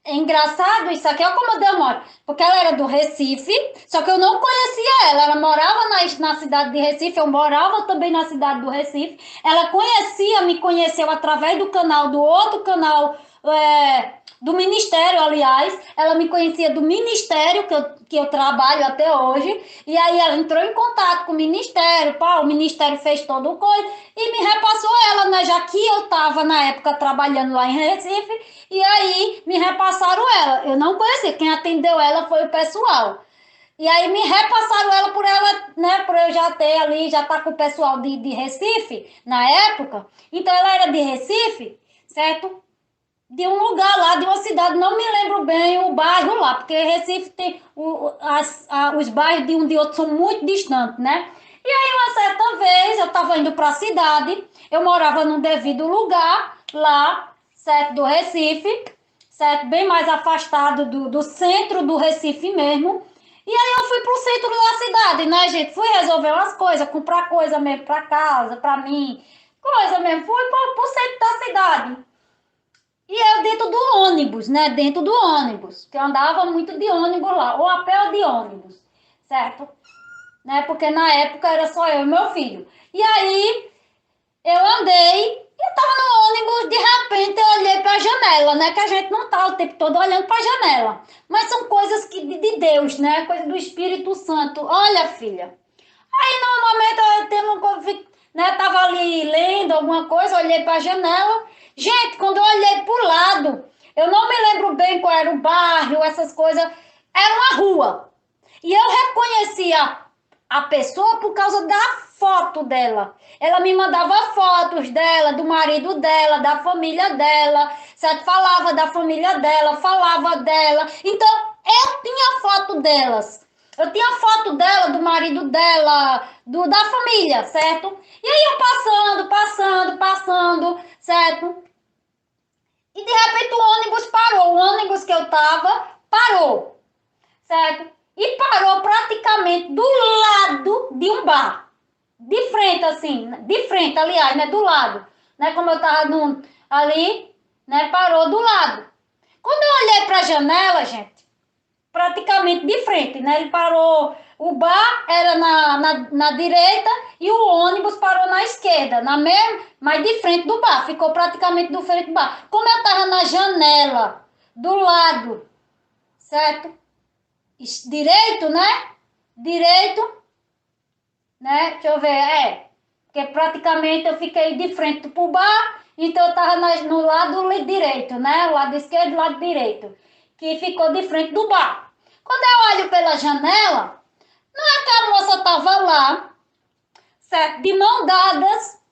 É engraçado isso aqui, olha como eu demoro. Porque ela era do Recife, só que eu não conhecia ela. Ela morava na cidade de Recife, eu morava também na cidade do Recife. Ela me conheceu através do canal, do outro canal, do Ministério, aliás. Ela me conhecia do Ministério, que eu trabalho até hoje. E aí ela entrou em contato com o Ministério, pá, o Ministério fez todo o coisa e me repassou ela, né? Já que eu estava na época trabalhando lá em Recife. E aí me repassaram ela. Eu não conhecia. Quem atendeu ela foi o pessoal. E aí me repassaram ela, né? Por eu já ter ali, já tá com o pessoal de Recife na época. Então ela era de Recife, certo? De um lugar lá, de uma cidade, não me lembro bem o bairro lá, porque Recife tem os bairros de um de outro são muito distantes, né? E aí, uma certa vez, eu estava indo para a cidade, eu morava num devido lugar lá, certo, do Recife, certo, bem mais afastado do centro do Recife mesmo. E aí eu fui pro centro da cidade, né, gente? Fui resolver umas coisas, comprar coisa mesmo para casa, para mim, coisa mesmo. Fui pro centro da cidade. E eu dentro do ônibus, né? Dentro do ônibus, que eu andava muito de ônibus lá, ou a pé ou de ônibus, certo? Né? Porque na época era só eu e meu filho. E aí eu andei e eu tava no ônibus, de repente eu olhei para a janela, né? Que a gente não tá o tempo todo olhando para a janela. Mas são coisas de Deus, né? Coisa do Espírito Santo. Olha, filha. Aí no momento eu tenho né, tava ali lendo alguma coisa, olhei para a janela Gente, quando eu olhei pro lado, eu não me lembro bem qual era o bairro, essas coisas, era uma rua. E eu reconheci a pessoa por causa da foto dela. Ela me mandava fotos dela, do marido dela, da família dela, certo? Falava da família dela, falava dela. Então, eu tinha foto delas. Eu tinha foto dela, do marido dela, da família, certo? E aí eu passando, certo? E de repente o ônibus parou. O ônibus que eu tava parou, certo? E parou praticamente do lado de um bar. De frente, assim, de frente, aliás, né? Do lado. Né? Como eu tava ali, né? Parou do lado. Quando eu olhei pra janela, gente, praticamente de frente, né? Ele parou, o bar era na direita e o ônibus parou na esquerda, na mesma, mas de frente do bar, ficou praticamente do frente do bar. Como eu tava na janela, do lado, certo? Direito, né? Direito, né? Deixa eu ver, porque praticamente eu fiquei de frente pro bar, então eu tava no lado direito, né? O lado esquerdo e o lado direito, que ficou de frente do bar. Quando eu olho pela janela, não é que a moça tava lá, certo? De mão dadas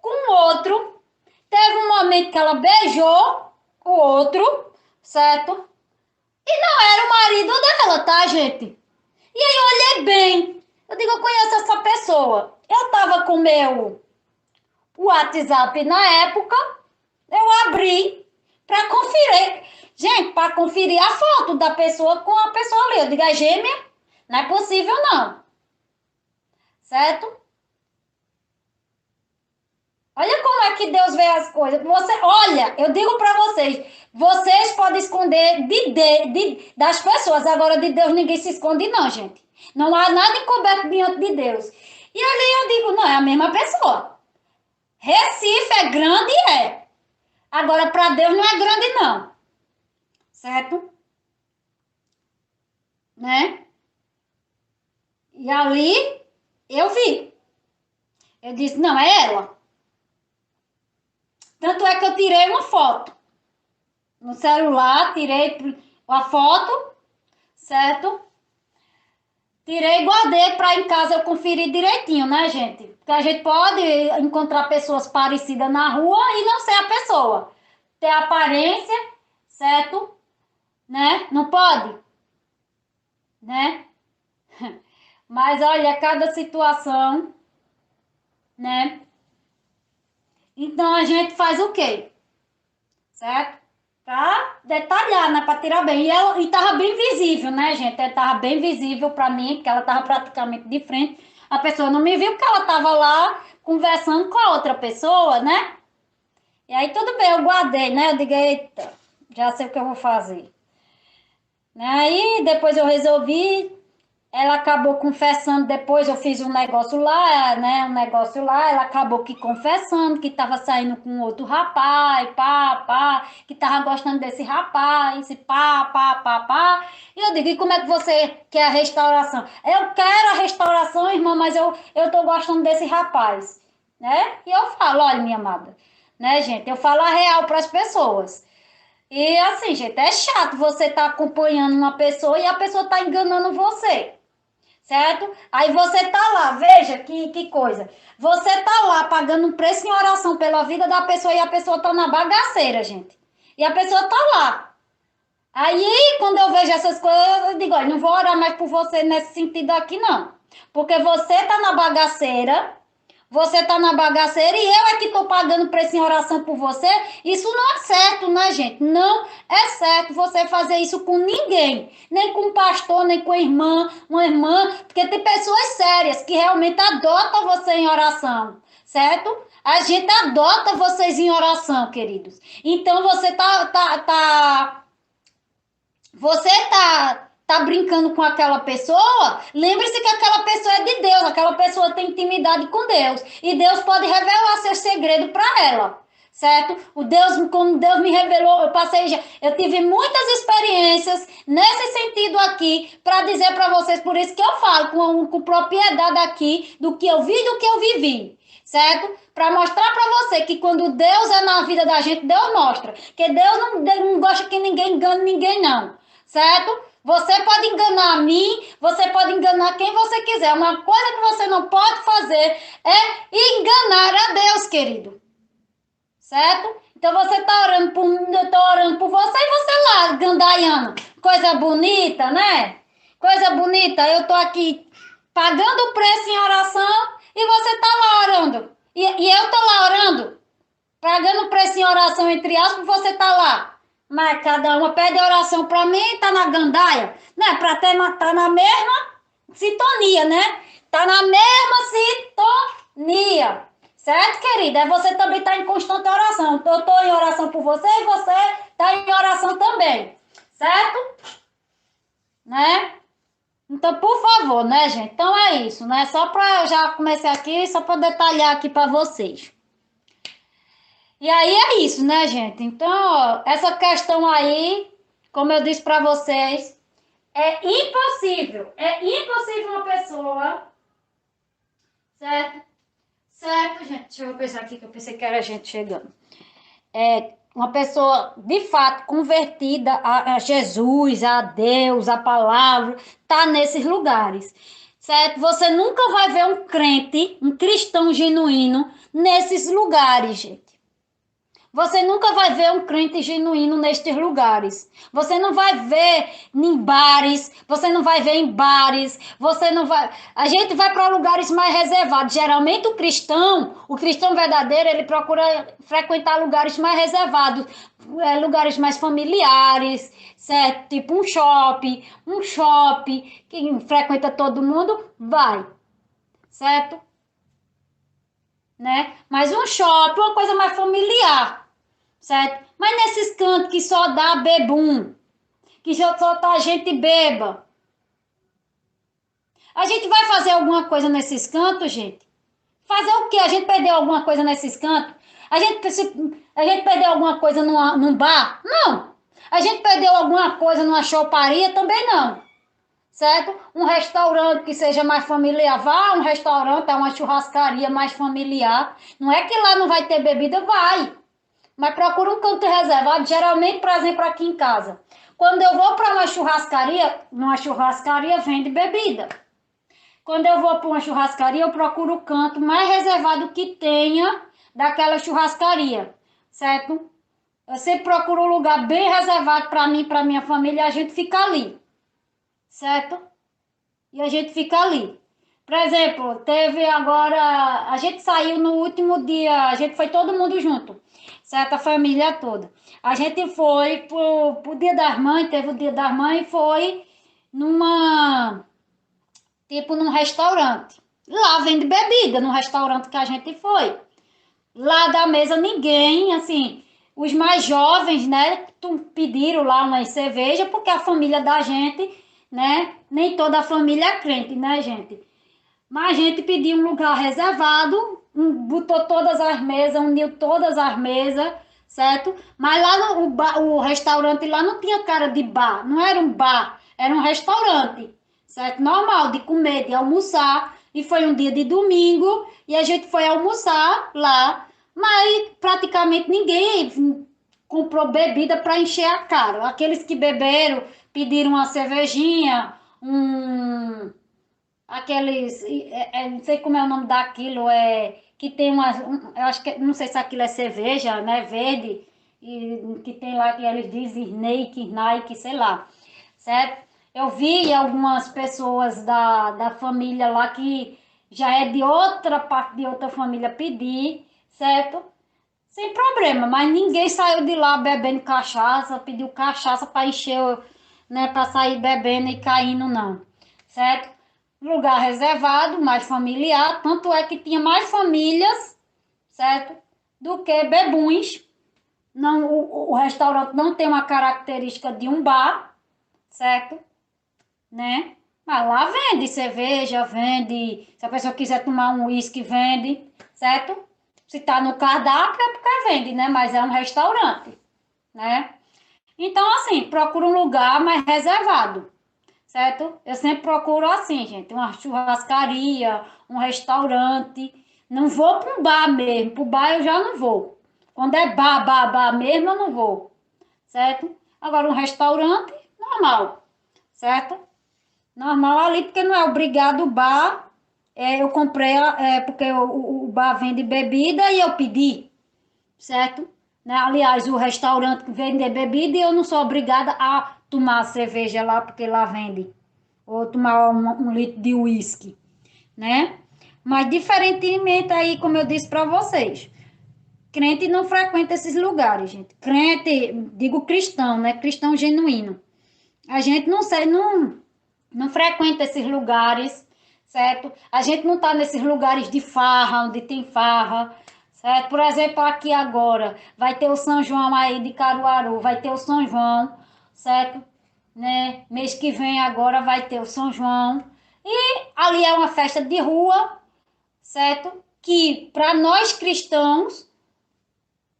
com o outro. Teve um momento que ela beijou o outro, certo? E não era o marido dela, tá, gente? E aí eu olhei bem. Eu digo, eu conheço essa pessoa. Eu tava com o meu WhatsApp na época, eu abri para conferir. Gente, para conferir a foto da pessoa com a pessoa ali. Eu digo, é gêmea? Não é possível, não. Certo? Olha como é que Deus vê as coisas. Olha, eu digo para vocês podem esconder das pessoas, agora de Deus ninguém se esconde não, gente. Não há nada encoberto diante de Deus. E ali eu digo, não, é a mesma pessoa. Recife é grande, é. Agora, para Deus não é grande, não. Certo? Né? E ali eu vi. Eu disse, não, é ela. Tanto é que eu tirei uma foto. No celular, tirei a foto, certo? Tirei e guardei para em casa eu conferir direitinho, né, gente? Porque a gente pode encontrar pessoas parecidas na rua e não ser a pessoa. Ter aparência, certo? Né? Não pode, né? Mas olha, cada situação, né? Então a gente faz o quê? Certo? Pra detalhar, né? Pra tirar bem. E tava bem visível, né, gente? Tava bem visível pra mim, porque ela tava praticamente de frente. A pessoa não me viu porque ela tava lá conversando com a outra pessoa, né? E aí tudo bem, eu guardei, né? Eu digo, eita, já sei o que eu vou fazer. Aí depois eu resolvi. Ela acabou confessando, depois eu fiz um negócio lá, né? Um negócio lá, ela acabou que confessando que estava saindo com outro rapaz, que estava gostando desse rapaz, e pá. E eu digo, e como é que você quer a restauração? Eu quero a restauração, irmã, mas eu tô gostando desse rapaz, né? E eu falo, olha, minha amada, né, gente? Eu falo a real para as pessoas. E assim, gente, é chato você estar acompanhando uma pessoa e a pessoa tá enganando você. Certo? Aí você tá lá, veja que coisa. Você tá lá pagando um preço em oração pela vida da pessoa e a pessoa tá na bagaceira, gente. E a pessoa tá lá. Aí, quando eu vejo essas coisas, eu digo, olha, não vou orar mais por você nesse sentido aqui, não. Porque você tá na bagaceira, você tá na bagaceira e eu é que tô pagando preço em oração por você. Isso não é certo, né, gente? Não é certo você fazer isso com ninguém. Nem com um pastor, nem com uma irmã. Porque tem pessoas sérias que realmente adotam você em oração, certo? A gente adota vocês em oração, queridos. Então você tá brincando com aquela pessoa, lembre-se que aquela pessoa é de Deus, aquela pessoa tem intimidade com Deus, e Deus pode revelar seu segredo para ela, certo? Como Deus me revelou, eu tive muitas experiências nesse sentido aqui, para dizer para vocês, por isso que eu falo com propriedade aqui, do que eu vi, do que eu vivi, certo? Para mostrar para você que quando Deus é na vida da gente, Deus mostra. Que Deus não gosta que ninguém engane ninguém, não. Certo? Você pode enganar a mim, você pode enganar quem você quiser. Uma coisa que você não pode fazer é enganar a Deus, querido. Certo? Então você tá orando por mim, eu tô orando por você e você lá, gandaiando. Coisa bonita, né? Coisa bonita. Eu tô aqui pagando o preço em oração e você tá lá orando. E eu tô lá orando, pagando o preço em oração, entre aspas, você tá lá. Mas cada uma pede oração pra mim e tá na gandaia, né? Pra ter, tá na mesma sintonia, né? Tá na mesma sintonia. Certo, querida? É você também tá em constante oração. Eu tô em oração por você e você tá em oração também. Certo? Né? Então, por favor, né, gente? Então é isso, né? Só pra eu já comecei aqui, só pra detalhar aqui pra vocês. E aí é isso, né, gente? Então, ó, essa questão aí, como eu disse pra vocês, é impossível. É impossível uma pessoa, certo? Certo, gente? Deixa eu pensar aqui, que eu pensei que era a gente chegando. É uma pessoa, de fato, convertida a Jesus, a Deus, a palavra, tá nesses lugares, certo? Você nunca vai ver um crente, um cristão genuíno nesses lugares, gente. Você nunca vai ver um crente genuíno nestes lugares. Você não vai ver em bares, você não vai ver em bares, você não vai. A gente vai para lugares mais reservados. Geralmente o cristão verdadeiro, ele procura frequentar lugares mais reservados, lugares mais familiares, certo? Tipo um shopping que frequenta todo mundo, vai, certo? Né? Mas um shopping, uma coisa mais familiar. Certo? Mas nesses cantos que só dá bebum, que só tá gente beba, a gente vai fazer alguma coisa nesses cantos, gente? Fazer o quê? A gente perdeu alguma coisa nesses cantos? A gente perdeu alguma coisa num bar? Não. A gente perdeu alguma coisa numa choparia? Também não. Certo? Um restaurante que seja mais familiar. Vá a um restaurante, a uma churrascaria mais familiar. Não é que lá não vai ter bebida? Vai. Mas procura um canto reservado, geralmente, por exemplo, aqui em casa. Quando eu vou para uma churrascaria vende bebida. Quando eu vou para uma churrascaria, eu procuro o canto mais reservado que tenha daquela churrascaria, certo? Eu sempre procuro um lugar bem reservado para mim, para minha família, e a gente fica ali, certo? E a gente fica ali. Por exemplo, teve agora, a gente saiu no último dia, a gente foi todo mundo junto, certo? A família toda. A gente foi pro Dia das Mães, teve o Dia das Mães e foi num restaurante. Lá vende bebida, no restaurante que a gente foi. Lá da mesa ninguém, assim, os mais jovens, né, pediram lá uma cerveja, porque a família da gente, né, nem toda a família é crente, né, gente? Mas a gente pediu um lugar reservado, botou todas as mesas, uniu todas as mesas, certo? Mas lá o restaurante lá não tinha cara de bar, não era um bar, era um restaurante, certo? Normal, de comer, de almoçar. E foi um dia de domingo e a gente foi almoçar lá, mas praticamente ninguém comprou bebida para encher a cara. Aqueles que beberam pediram uma cervejinha, aqueles, não sei como é o nome daquilo, que tem umas, eu acho que, não sei se aquilo é cerveja, né, verde, e que tem lá, que eles dizem Snake, Nike, sei lá, certo? Eu vi algumas pessoas da família lá que já é de outra parte de outra família pedir, certo? Sem problema, mas ninguém saiu de lá bebendo cachaça, pediu cachaça para encher, né, para sair bebendo e caindo, não, certo? Lugar reservado, mais familiar, tanto é que tinha mais famílias, certo? Do que bebuns. Não, o restaurante não tem uma característica de um bar, certo? Né? Mas lá vende cerveja, vende. Se a pessoa quiser tomar um uísque, vende, certo? Se tá no cardápio é porque vende, né? Mas é um restaurante, né? Então, assim, procura um lugar mais reservado, certo? Eu sempre procuro assim, gente, uma churrascaria, um restaurante, Não vou para um bar mesmo. Para o bar eu já não vou. Quando é bar mesmo, eu não vou. Certo? Agora, um restaurante, normal. Certo? Normal ali, porque não é obrigado o bar. Eu comprei, porque o bar vende bebida e eu pedi. Certo? Né? Aliás, o restaurante que vende bebida e eu não sou obrigada a tomar cerveja lá, porque lá vende. Ou tomar um litro de uísque, né? Mas diferentemente aí, como eu disse para vocês, crente não frequenta esses lugares, gente. Crente, digo cristão, né? Cristão genuíno. A gente não frequenta esses lugares, certo? A gente não tá nesses lugares de farra, onde tem farra, certo? Por exemplo, aqui agora vai ter o São João aí de Caruaru, vai ter o São João, certo? Né? Mês que vem agora vai ter o São João. E ali é uma festa de rua, certo? Que para nós cristãos,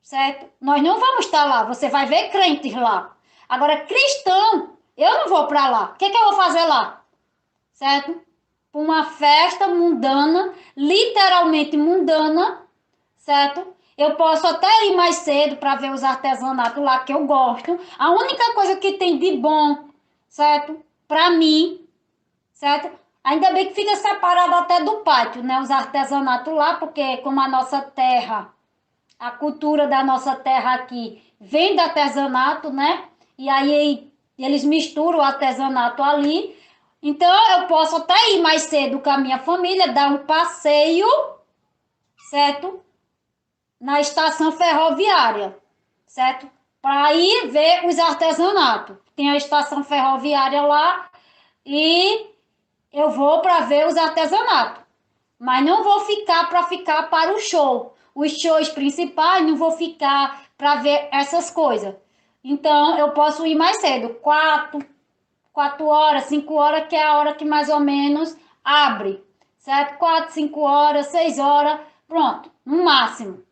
certo? Nós não vamos estar lá, você vai ver crentes lá. Agora, cristão, eu não vou para lá. O que que eu vou fazer lá? Certo? Uma festa mundana, literalmente mundana, certo? Eu posso até ir mais cedo para ver os artesanatos lá que eu gosto. A única coisa que tem de bom, certo? Para mim, certo? Ainda bem que fica separado até do pátio, né? Os artesanatos lá, porque como a nossa terra, a cultura da nossa terra aqui vem do artesanato, né? E aí eles misturam o artesanato ali. Então eu posso até ir mais cedo com a minha família, dar um passeio, certo? Na estação ferroviária, certo? Para ir ver os artesanatos. Tem a estação ferroviária lá e eu vou para ver os artesanatos. Mas não vou ficar para ficar para o show. Os shows principais não vou ficar para ver essas coisas. Então eu posso ir mais cedo, 4 horas, 5 horas, que é a hora que mais ou menos abre, certo? 4, 5 horas, 6 horas, pronto, no máximo,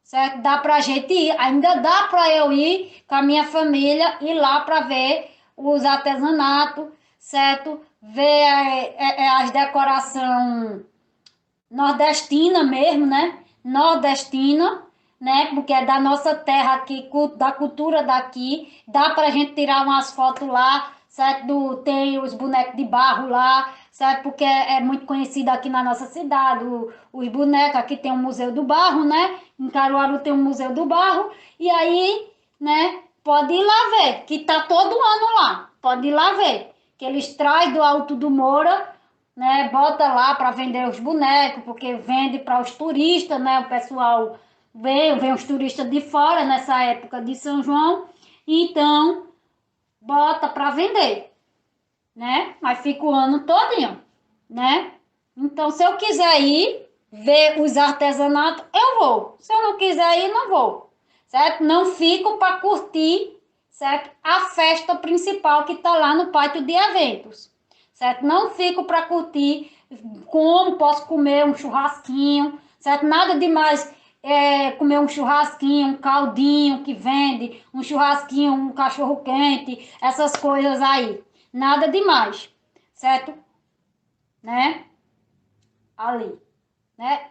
certo? Dá pra gente ir, ainda dá pra eu ir com a minha família, ir lá pra ver os artesanatos, certo? Ver as decorações nordestina mesmo, né? Nordestina, né? Porque é da nossa terra aqui, da cultura daqui. Dá pra gente tirar umas fotos lá, certo? Tem os bonecos de barro lá, certo? Porque é muito conhecido aqui na nossa cidade. Os bonecos, aqui tem o Museu do Barro, né? Em Caruaru tem o Museu do Barro. E aí, né? Pode ir lá ver, que tá todo ano lá. Pode ir lá ver. Que eles trazem do Alto do Moura, né? Bota lá para vender os bonecos, porque vende para os turistas, né? O pessoal vem os turistas de fora nessa época de São João, então bota para vender, né? Mas fica o ano todinho, né? Então, se eu quiser ir ver os artesanatos, eu vou. Se eu não quiser ir, não vou, certo? Não fico para curtir, certo? A festa principal que está lá no pátio de eventos, certo? Não fico para curtir, como posso comer um churrasquinho, certo? Nada demais comer um churrasquinho, um caldinho que vende, um churrasquinho, um cachorro quente, essas coisas aí. Nada demais, certo? Né? Ali, né?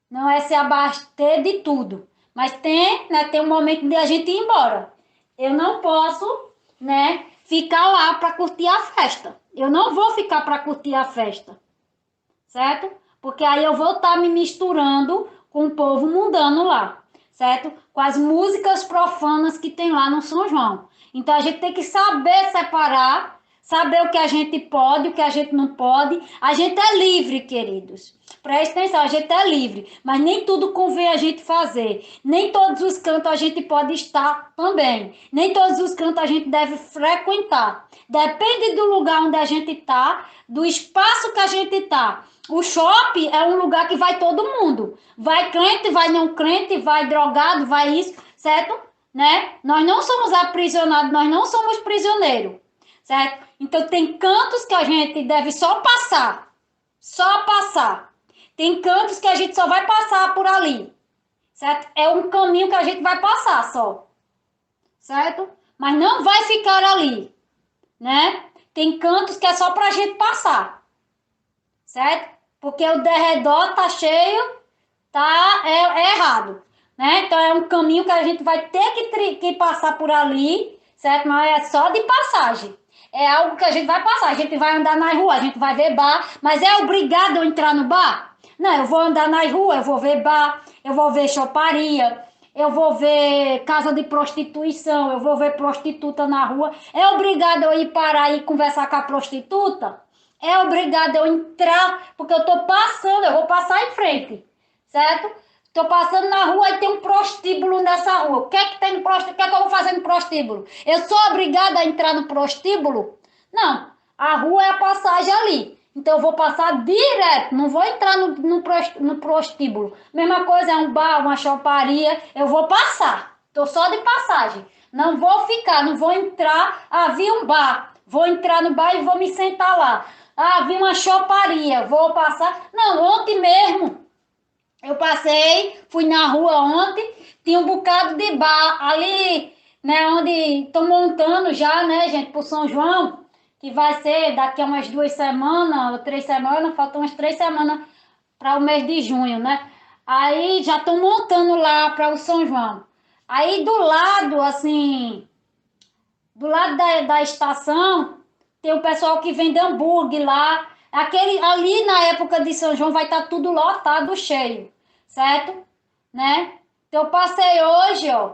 Não é se abaster de tudo, mas tem um momento de a gente ir embora. Eu não posso, né, ficar lá para curtir a festa. Eu não vou ficar para curtir a festa, certo? Porque aí eu vou estar me misturando com o povo mundano lá, certo? Com as músicas profanas que tem lá no São João. Então a gente tem que saber separar, saber o que a gente pode, o que a gente não pode. A gente é livre, queridos. Preste atenção, a gente é livre, mas nem tudo convém a gente fazer. Nem todos os cantos a gente pode estar também. Nem todos os cantos a gente deve frequentar. Depende do lugar onde a gente está, do espaço que a gente está. O shopping é um lugar que vai todo mundo. Vai crente, vai não crente, vai drogado, vai isso, certo? Né? Nós não somos aprisionados, nós não somos prisioneiros, certo? Então tem cantos que a gente deve só passar. Só passar. Tem cantos que a gente só vai passar por ali, certo? É um caminho que a gente vai passar só, certo? Mas não vai ficar ali, né? Tem cantos que é só pra gente passar, certo? Porque o derredor tá cheio é errado, né? Então é um caminho que a gente vai ter que passar por ali, certo? Mas é só de passagem. É algo que a gente vai passar, a gente vai andar na rua, a gente vai ver bar, mas é obrigado a entrar no bar? Não, eu vou andar na rua, eu vou ver bar, eu vou ver choparia, eu vou ver casa de prostituição, eu vou ver prostituta na rua. É obrigado eu ir parar e conversar com a prostituta? É obrigado eu entrar, porque eu tô passando, eu vou passar em frente, certo? Tô passando na rua e tem um prostíbulo nessa rua. O que é que tem no prostíbulo? O que é que eu vou fazer no prostíbulo? Eu sou obrigada a entrar no prostíbulo? Não, a rua é a passagem ali. Então eu vou passar direto, não vou entrar no prostíbulo. Mesma coisa, é um bar, uma choparia, eu vou passar. Tô só de passagem. Não vou ficar, não vou entrar. Ah, vi um bar, vou entrar no bar e vou me sentar lá. Ah, vi uma choparia, vou passar. Não, ontem mesmo eu passei, fui na rua ontem, tinha um bocado de bar ali, né, onde estão montando já, né, gente, pro São João, que vai ser daqui a umas 2 semanas ou 3 semanas, faltam umas 3 semanas para o mês de junho, né? Aí já estão montando lá para o São João. Aí do lado, assim, do lado da estação, tem o pessoal que vende hambúrguer lá. Ali na época de São João vai estar tudo lotado, cheio, certo? Né? Então eu passei hoje, ó,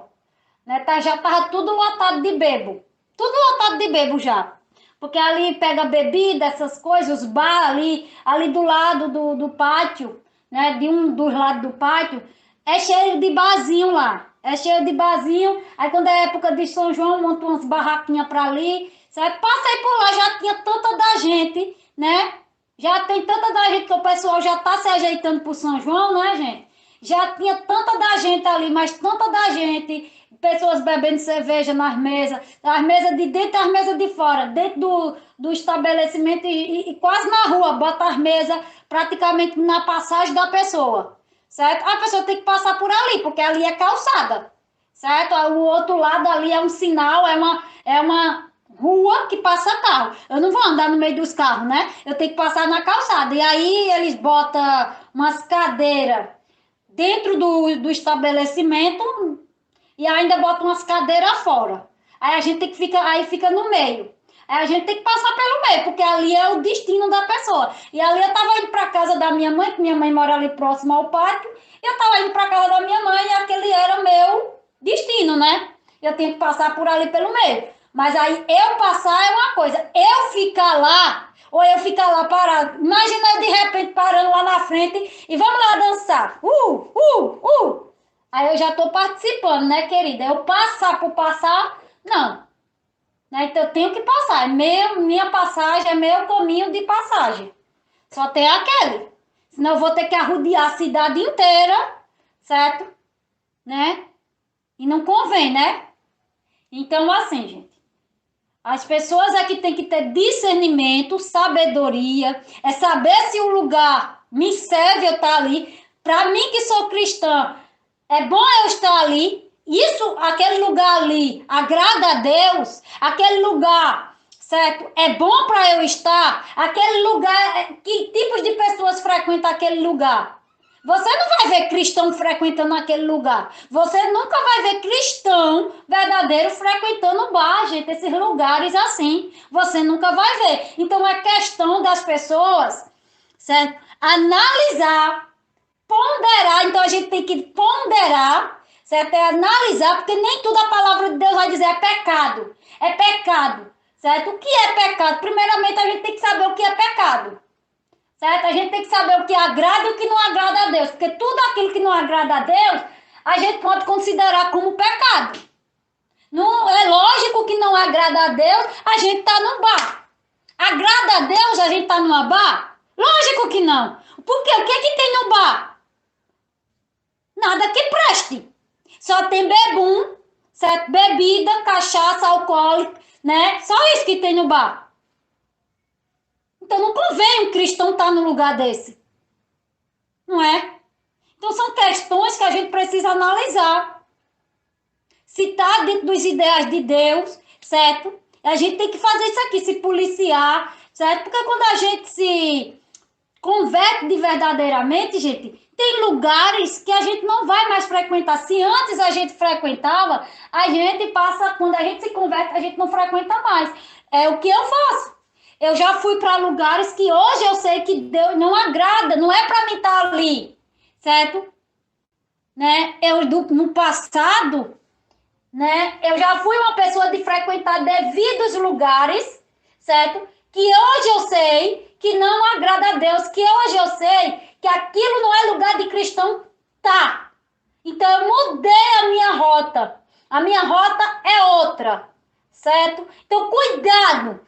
né? Já tava tudo lotado de bebo. Tudo lotado de bebo já. Porque ali pega bebida, essas coisas, os bar ali do lado do pátio, né? De um dos lados do pátio, é cheio de barzinho lá. É cheio de barzinho. Aí quando é época de São João, monta umas barraquinhas pra ali. Certo? Passei por lá, já tinha tanta da gente, né? Já tem tanta da gente que o pessoal já tá se ajeitando pro São João, né, gente? Já tinha tanta da gente ali, mas tanta da gente, pessoas bebendo cerveja nas mesas, as mesas de dentro e as mesas de fora, dentro do estabelecimento e quase na rua, bota as mesas praticamente na passagem da pessoa, certo? A pessoa tem que passar por ali, porque ali é calçada, certo? O outro lado ali é um sinal, é uma rua que passa carro. Eu não vou andar no meio dos carros, né? Eu tenho que passar na calçada. E aí eles botam umas cadeiras dentro do estabelecimento e ainda botam umas cadeiras fora. Aí a gente tem que ficar, aí fica no meio. Aí a gente tem que passar pelo meio, porque ali é o destino da pessoa. E ali eu tava indo para casa da minha mãe, que minha mãe mora ali próximo ao pátio, e eu tava indo para casa da minha mãe e aquele era meu destino, né? Eu tinha que passar por ali pelo meio. Mas aí eu passar é uma coisa, eu ficar lá, ou eu ficar lá parado. Imagina eu de repente parando lá na frente e vamos lá dançar. Aí eu já tô participando, né, querida? Eu passar por passar, não. Né? Então eu tenho que passar. Minha passagem é meu caminho de passagem. Só tem aquele. Senão eu vou ter que arrodear a cidade inteira, certo? Né? E não convém, né? Então, assim, gente. As pessoas aqui têm que ter discernimento, sabedoria, é saber se o lugar me serve eu estar ali. Para mim que sou cristã, é bom eu estar ali. Isso, aquele lugar ali, agrada a Deus. Aquele lugar, certo? É bom para eu estar. Aquele lugar, que tipos de pessoas frequentam aquele lugar? Você não vai ver cristão frequentando aquele lugar. Você nunca vai ver cristão verdadeiro frequentando bar, gente, esses lugares assim. Você nunca vai ver. Então é questão das pessoas, certo? Analisar, ponderar. Então a gente tem que ponderar, certo? É analisar, porque nem tudo a palavra de Deus vai dizer é pecado. É pecado, certo? O que é pecado? Primeiramente a gente tem que saber o que é pecado. Certo? A gente tem que saber o que agrada e o que não agrada a Deus. Porque tudo aquilo que não agrada a Deus, a gente pode considerar como pecado. Não, é lógico que não agrada a Deus, a gente está num bar. Agrada a Deus, a gente está numa bar? Lógico que não. Por quê? O que é que tem no bar? Nada que preste. Só tem bebum, certo? Bebida, cachaça, alcoólico, né? Só isso que tem no bar. Então não convém um cristão estar num lugar desse. Não é? Então são questões que a gente precisa analisar. Se está dentro dos ideais de Deus, certo? A gente tem que fazer isso aqui, se policiar, certo? Porque quando a gente se converte de verdadeiramente, gente, Tem lugares que a gente não vai mais frequentar. Se antes a gente frequentava, a gente passa, quando a gente se converte, a gente não frequenta mais. É o que eu faço. Eu já fui para lugares que hoje eu sei que Deus não agrada, não é para mim estar ali, certo? Né? No passado, né? Eu já fui uma pessoa de frequentar devidos lugares, certo? Que hoje eu sei que não agrada a Deus, que hoje eu sei que aquilo não é lugar de cristão, tá? Então eu mudei a minha rota. A minha rota é outra, certo? Então cuidado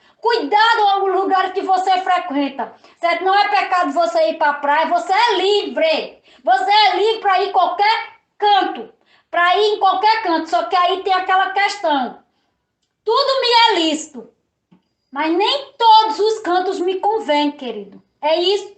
ao lugar que você frequenta, certo? Não é pecado você ir para a praia, você é livre. Você é livre para ir em qualquer canto, para ir em qualquer canto, só que aí tem aquela questão. Tudo me é lícito, mas nem todos os cantos me convêm, querido. É isso.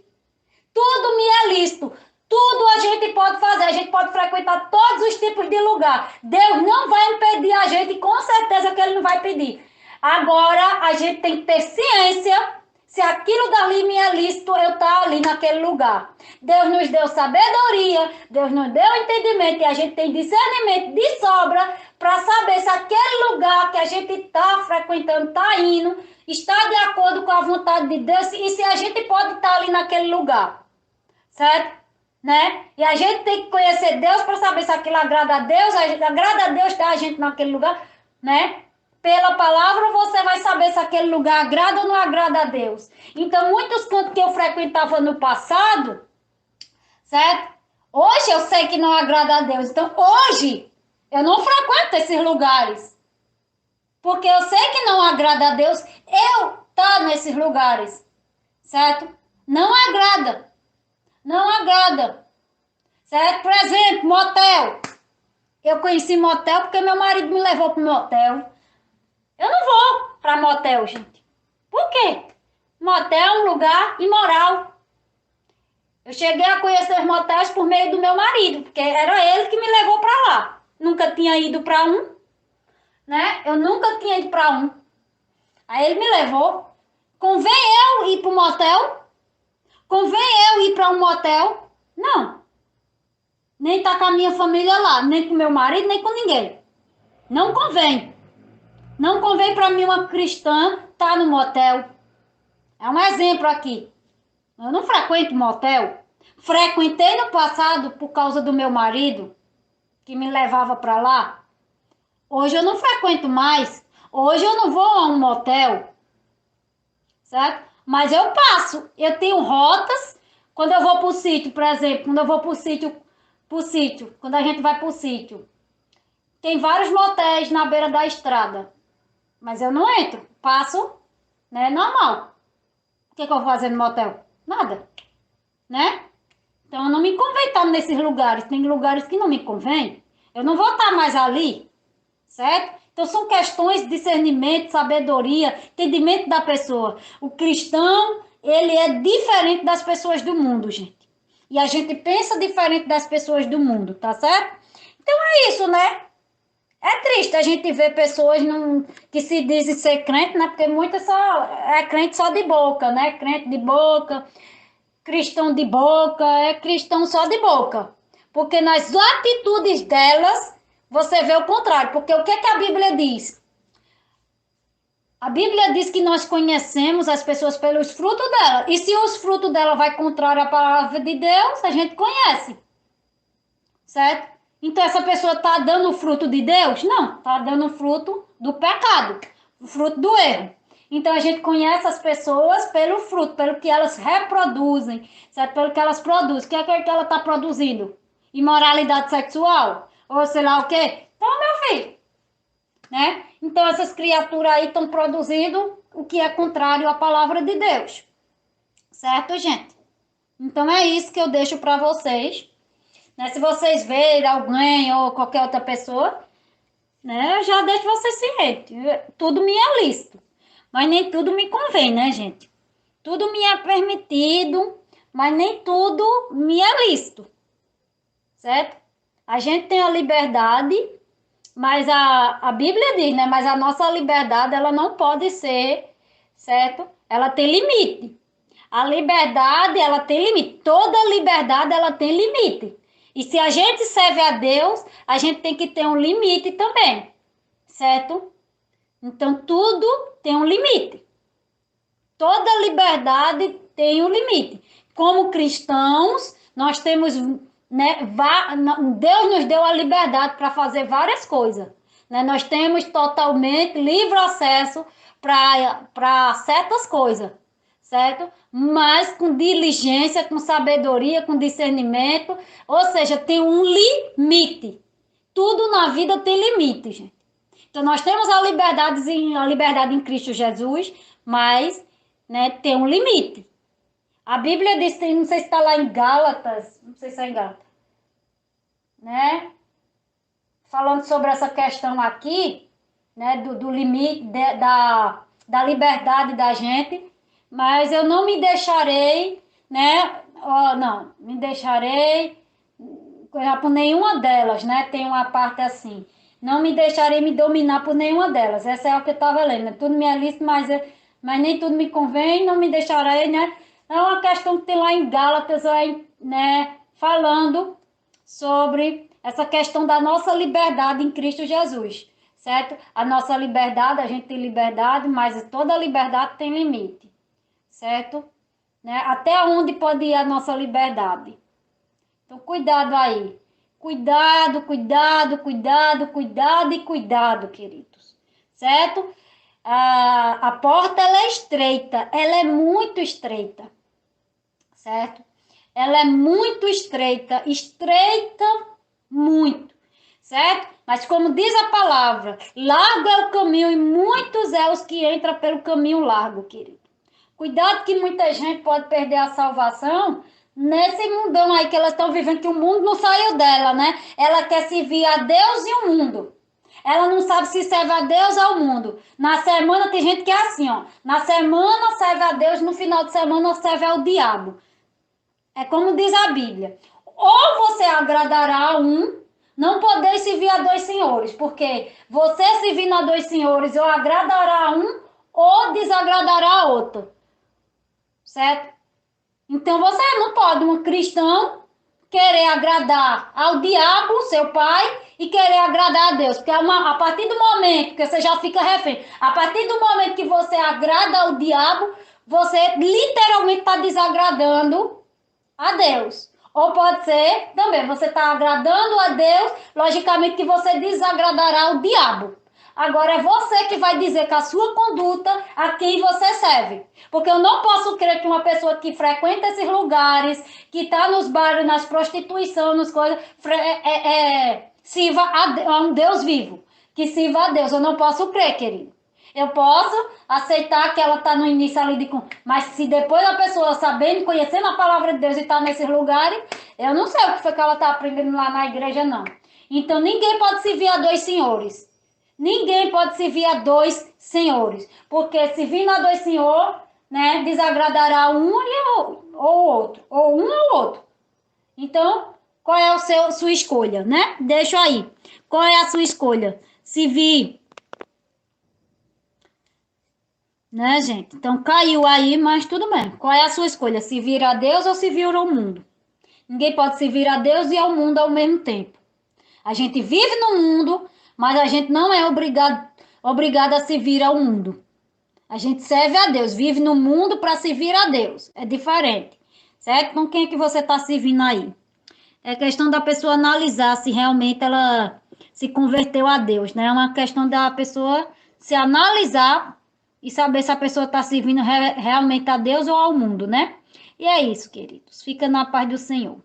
Tudo me é lícito. Tudo a gente pode fazer. A gente pode frequentar todos os tipos de lugar. Deus não vai impedir a gente, com certeza que Ele não vai pedir. Agora, a gente tem que ter ciência se aquilo dali me é lícito, eu estar ali naquele lugar. Deus nos deu sabedoria, Deus nos deu entendimento e a gente tem discernimento de sobra para saber se aquele lugar que a gente está frequentando, está indo, está de acordo com a vontade de Deus e se a gente pode estar ali naquele lugar. Certo? Né? E a gente tem que conhecer Deus para saber se aquilo agrada a Deus, agrada a Deus estar a gente naquele lugar, né? Pela palavra você vai saber se aquele lugar agrada ou não agrada a Deus. Então, muitos cantos que eu frequentava no passado, certo? Hoje eu sei que não agrada a Deus. Então, hoje eu não frequento esses lugares. Porque eu sei que não agrada a Deus eu estar nesses lugares, certo? Não agrada. Não agrada. Certo? Por exemplo, motel. Eu conheci motel porque meu marido me levou para o motel. Eu não vou para motel, gente. Por quê? Motel é um lugar imoral. Eu cheguei a conhecer os motéis por meio do meu marido, porque era ele que me levou para lá. Nunca tinha ido para um, né? Eu nunca tinha ido para um. Aí ele me levou. Convém eu ir para o motel? Convém eu ir para um motel? Não. Nem tá com a minha família lá, nem com meu marido, nem com ninguém. Não convém. Não convém para mim uma cristã estar no motel. É um exemplo aqui. Eu não frequento motel. Frequentei no passado por causa do meu marido, que me levava para lá. Hoje eu não frequento mais. Hoje eu não vou a um motel. Certo? Mas eu passo. Eu tenho rotas. Quando eu vou para o sítio, por exemplo, quando eu vou para o sítio, quando a gente vai para o sítio, tem vários motéis na beira da estrada. Mas eu não entro. Passo, né? Normal. O que eu vou fazer no motel? Nada. Né? Então, eu não me convém estar nesses lugares. Tem lugares que não me convém. Eu não vou estar mais ali. Certo? Então, são questões de discernimento, sabedoria, entendimento da pessoa. O cristão, ele é diferente das pessoas do mundo, gente. E a gente pensa diferente das pessoas do mundo, tá certo? Então, é isso, né? É triste a gente ver pessoas que se dizem ser crente, né? Porque muitas só é crente só de boca, né? Crente de boca, cristão de boca, é cristão só de boca. Porque nas atitudes delas, você vê o contrário. Porque o que a Bíblia diz? A Bíblia diz que nós conhecemos as pessoas pelos frutos dela. E se os frutos dela vai contrário à palavra de Deus, a gente conhece. Certo? Então, essa pessoa está dando o fruto de Deus? Não, está dando o fruto do pecado, o fruto do erro. Então, a gente conhece as pessoas pelo fruto, pelo que elas reproduzem, certo? Pelo que elas produzem. O que é que ela está produzindo? Imoralidade sexual? Ou sei lá o quê? Então, meu filho, né? Então, essas criaturas aí estão produzindo o que é contrário à palavra de Deus. Certo, gente? Então, é isso que eu deixo para vocês. Né? Se vocês verem alguém ou qualquer outra pessoa, né, eu já deixo vocês cientes. Tudo me é lícito, mas nem tudo me convém, né, gente? Tudo me é permitido, mas nem tudo me é lícito, certo? A gente tem a liberdade, mas a Bíblia diz, né? Mas a nossa liberdade, ela não pode ser, certo? Ela tem limite. A liberdade, ela tem limite. Toda liberdade, ela tem limite. E se a gente serve a Deus, a gente tem que ter um limite também, certo? Então, tudo tem um limite. Toda liberdade tem um limite. Como cristãos, nós temos, né, Deus nos deu a liberdade para fazer várias coisas. Né? Nós temos totalmente livre acesso para certas coisas, certo? Mas com diligência, com sabedoria, com discernimento, ou seja, tem um limite. Tudo na vida tem limite, gente. Então, nós temos a liberdade em Cristo Jesus, mas, né, tem um limite. A Bíblia diz, não sei se está lá em Gálatas, não sei se é em Gálatas, né? Falando sobre essa questão aqui, né, do limite, da liberdade da gente, mas eu não me deixarei, né, não, me deixarei por nenhuma delas, né, tem uma parte assim, não me deixarei me dominar por nenhuma delas, essa é o que eu estava lendo, né? Tudo me é lícito, mas nem tudo me convém, não me deixarei, né, é uma questão que tem lá em Gálatas, né, falando sobre essa questão da nossa liberdade em Cristo Jesus, certo? A nossa liberdade, a gente tem liberdade, mas toda liberdade tem limite, certo? Né? Até onde pode ir a nossa liberdade? Então, cuidado aí. Cuidado, cuidado, cuidado, cuidado e cuidado, queridos, certo? A porta, ela é estreita, ela é muito estreita, certo? Ela é muito estreita, estreita muito, certo? Mas como diz a palavra, largo é o caminho e muitos é os que entram pelo caminho largo, querido. Cuidado que muita gente pode perder a salvação nesse mundão aí que elas estão vivendo, que o mundo não saiu dela, né? Ela quer servir a Deus e o mundo. Ela não sabe se serve a Deus ou ao mundo. Na semana tem gente que é assim, ó. Na semana serve a Deus, no final de semana serve ao diabo. É como diz a Bíblia. Ou você agradará a um, não podeis servir a dois senhores, porque você servindo a dois senhores ou agradará a um ou desagradará a outro, certo? Então você não pode, um cristão, querer agradar ao diabo, seu pai, e querer agradar a Deus, porque a partir do momento que você já fica refém, a partir do momento que você agrada ao diabo, você literalmente está desagradando a Deus. Ou pode ser também, você está agradando a Deus, logicamente que você desagradará o diabo. Agora é você que vai dizer com a sua conduta a quem você serve. Porque eu não posso crer que uma pessoa que frequenta esses lugares, que está nos bares, nas prostituições, nas coisas, sirva a um Deus vivo. Que sirva a Deus. Eu não posso crer, querido. Eu posso aceitar que ela está no início ali mas se depois a pessoa sabendo, conhecendo a palavra de Deus e está nesses lugares, eu não sei o que foi que ela está aprendendo lá na igreja, não. Então ninguém pode servir a dois senhores. Ninguém pode servir a dois senhores. Porque servindo a dois senhores, né, desagradará um ou outro. Ou um ou outro. Então, qual é a sua escolha, né? Deixa aí. Qual é a sua escolha? Servir, né, gente? Então caiu aí, mas tudo bem. Qual é a sua escolha? Se vir a Deus ou se vir ao mundo? Ninguém pode se vir a Deus e ao mundo ao mesmo tempo. A gente vive no mundo, mas a gente não é obrigado a se vir ao mundo. A gente serve a Deus, vive no mundo para servir a Deus. É diferente, certo? Então quem é que você está servindo aí? É questão da pessoa analisar se realmente ela se converteu a Deus, né? É uma questão da pessoa se analisar e saber se a pessoa está servindo realmente a Deus ou ao mundo, né? E é isso, queridos. Fica na paz do Senhor.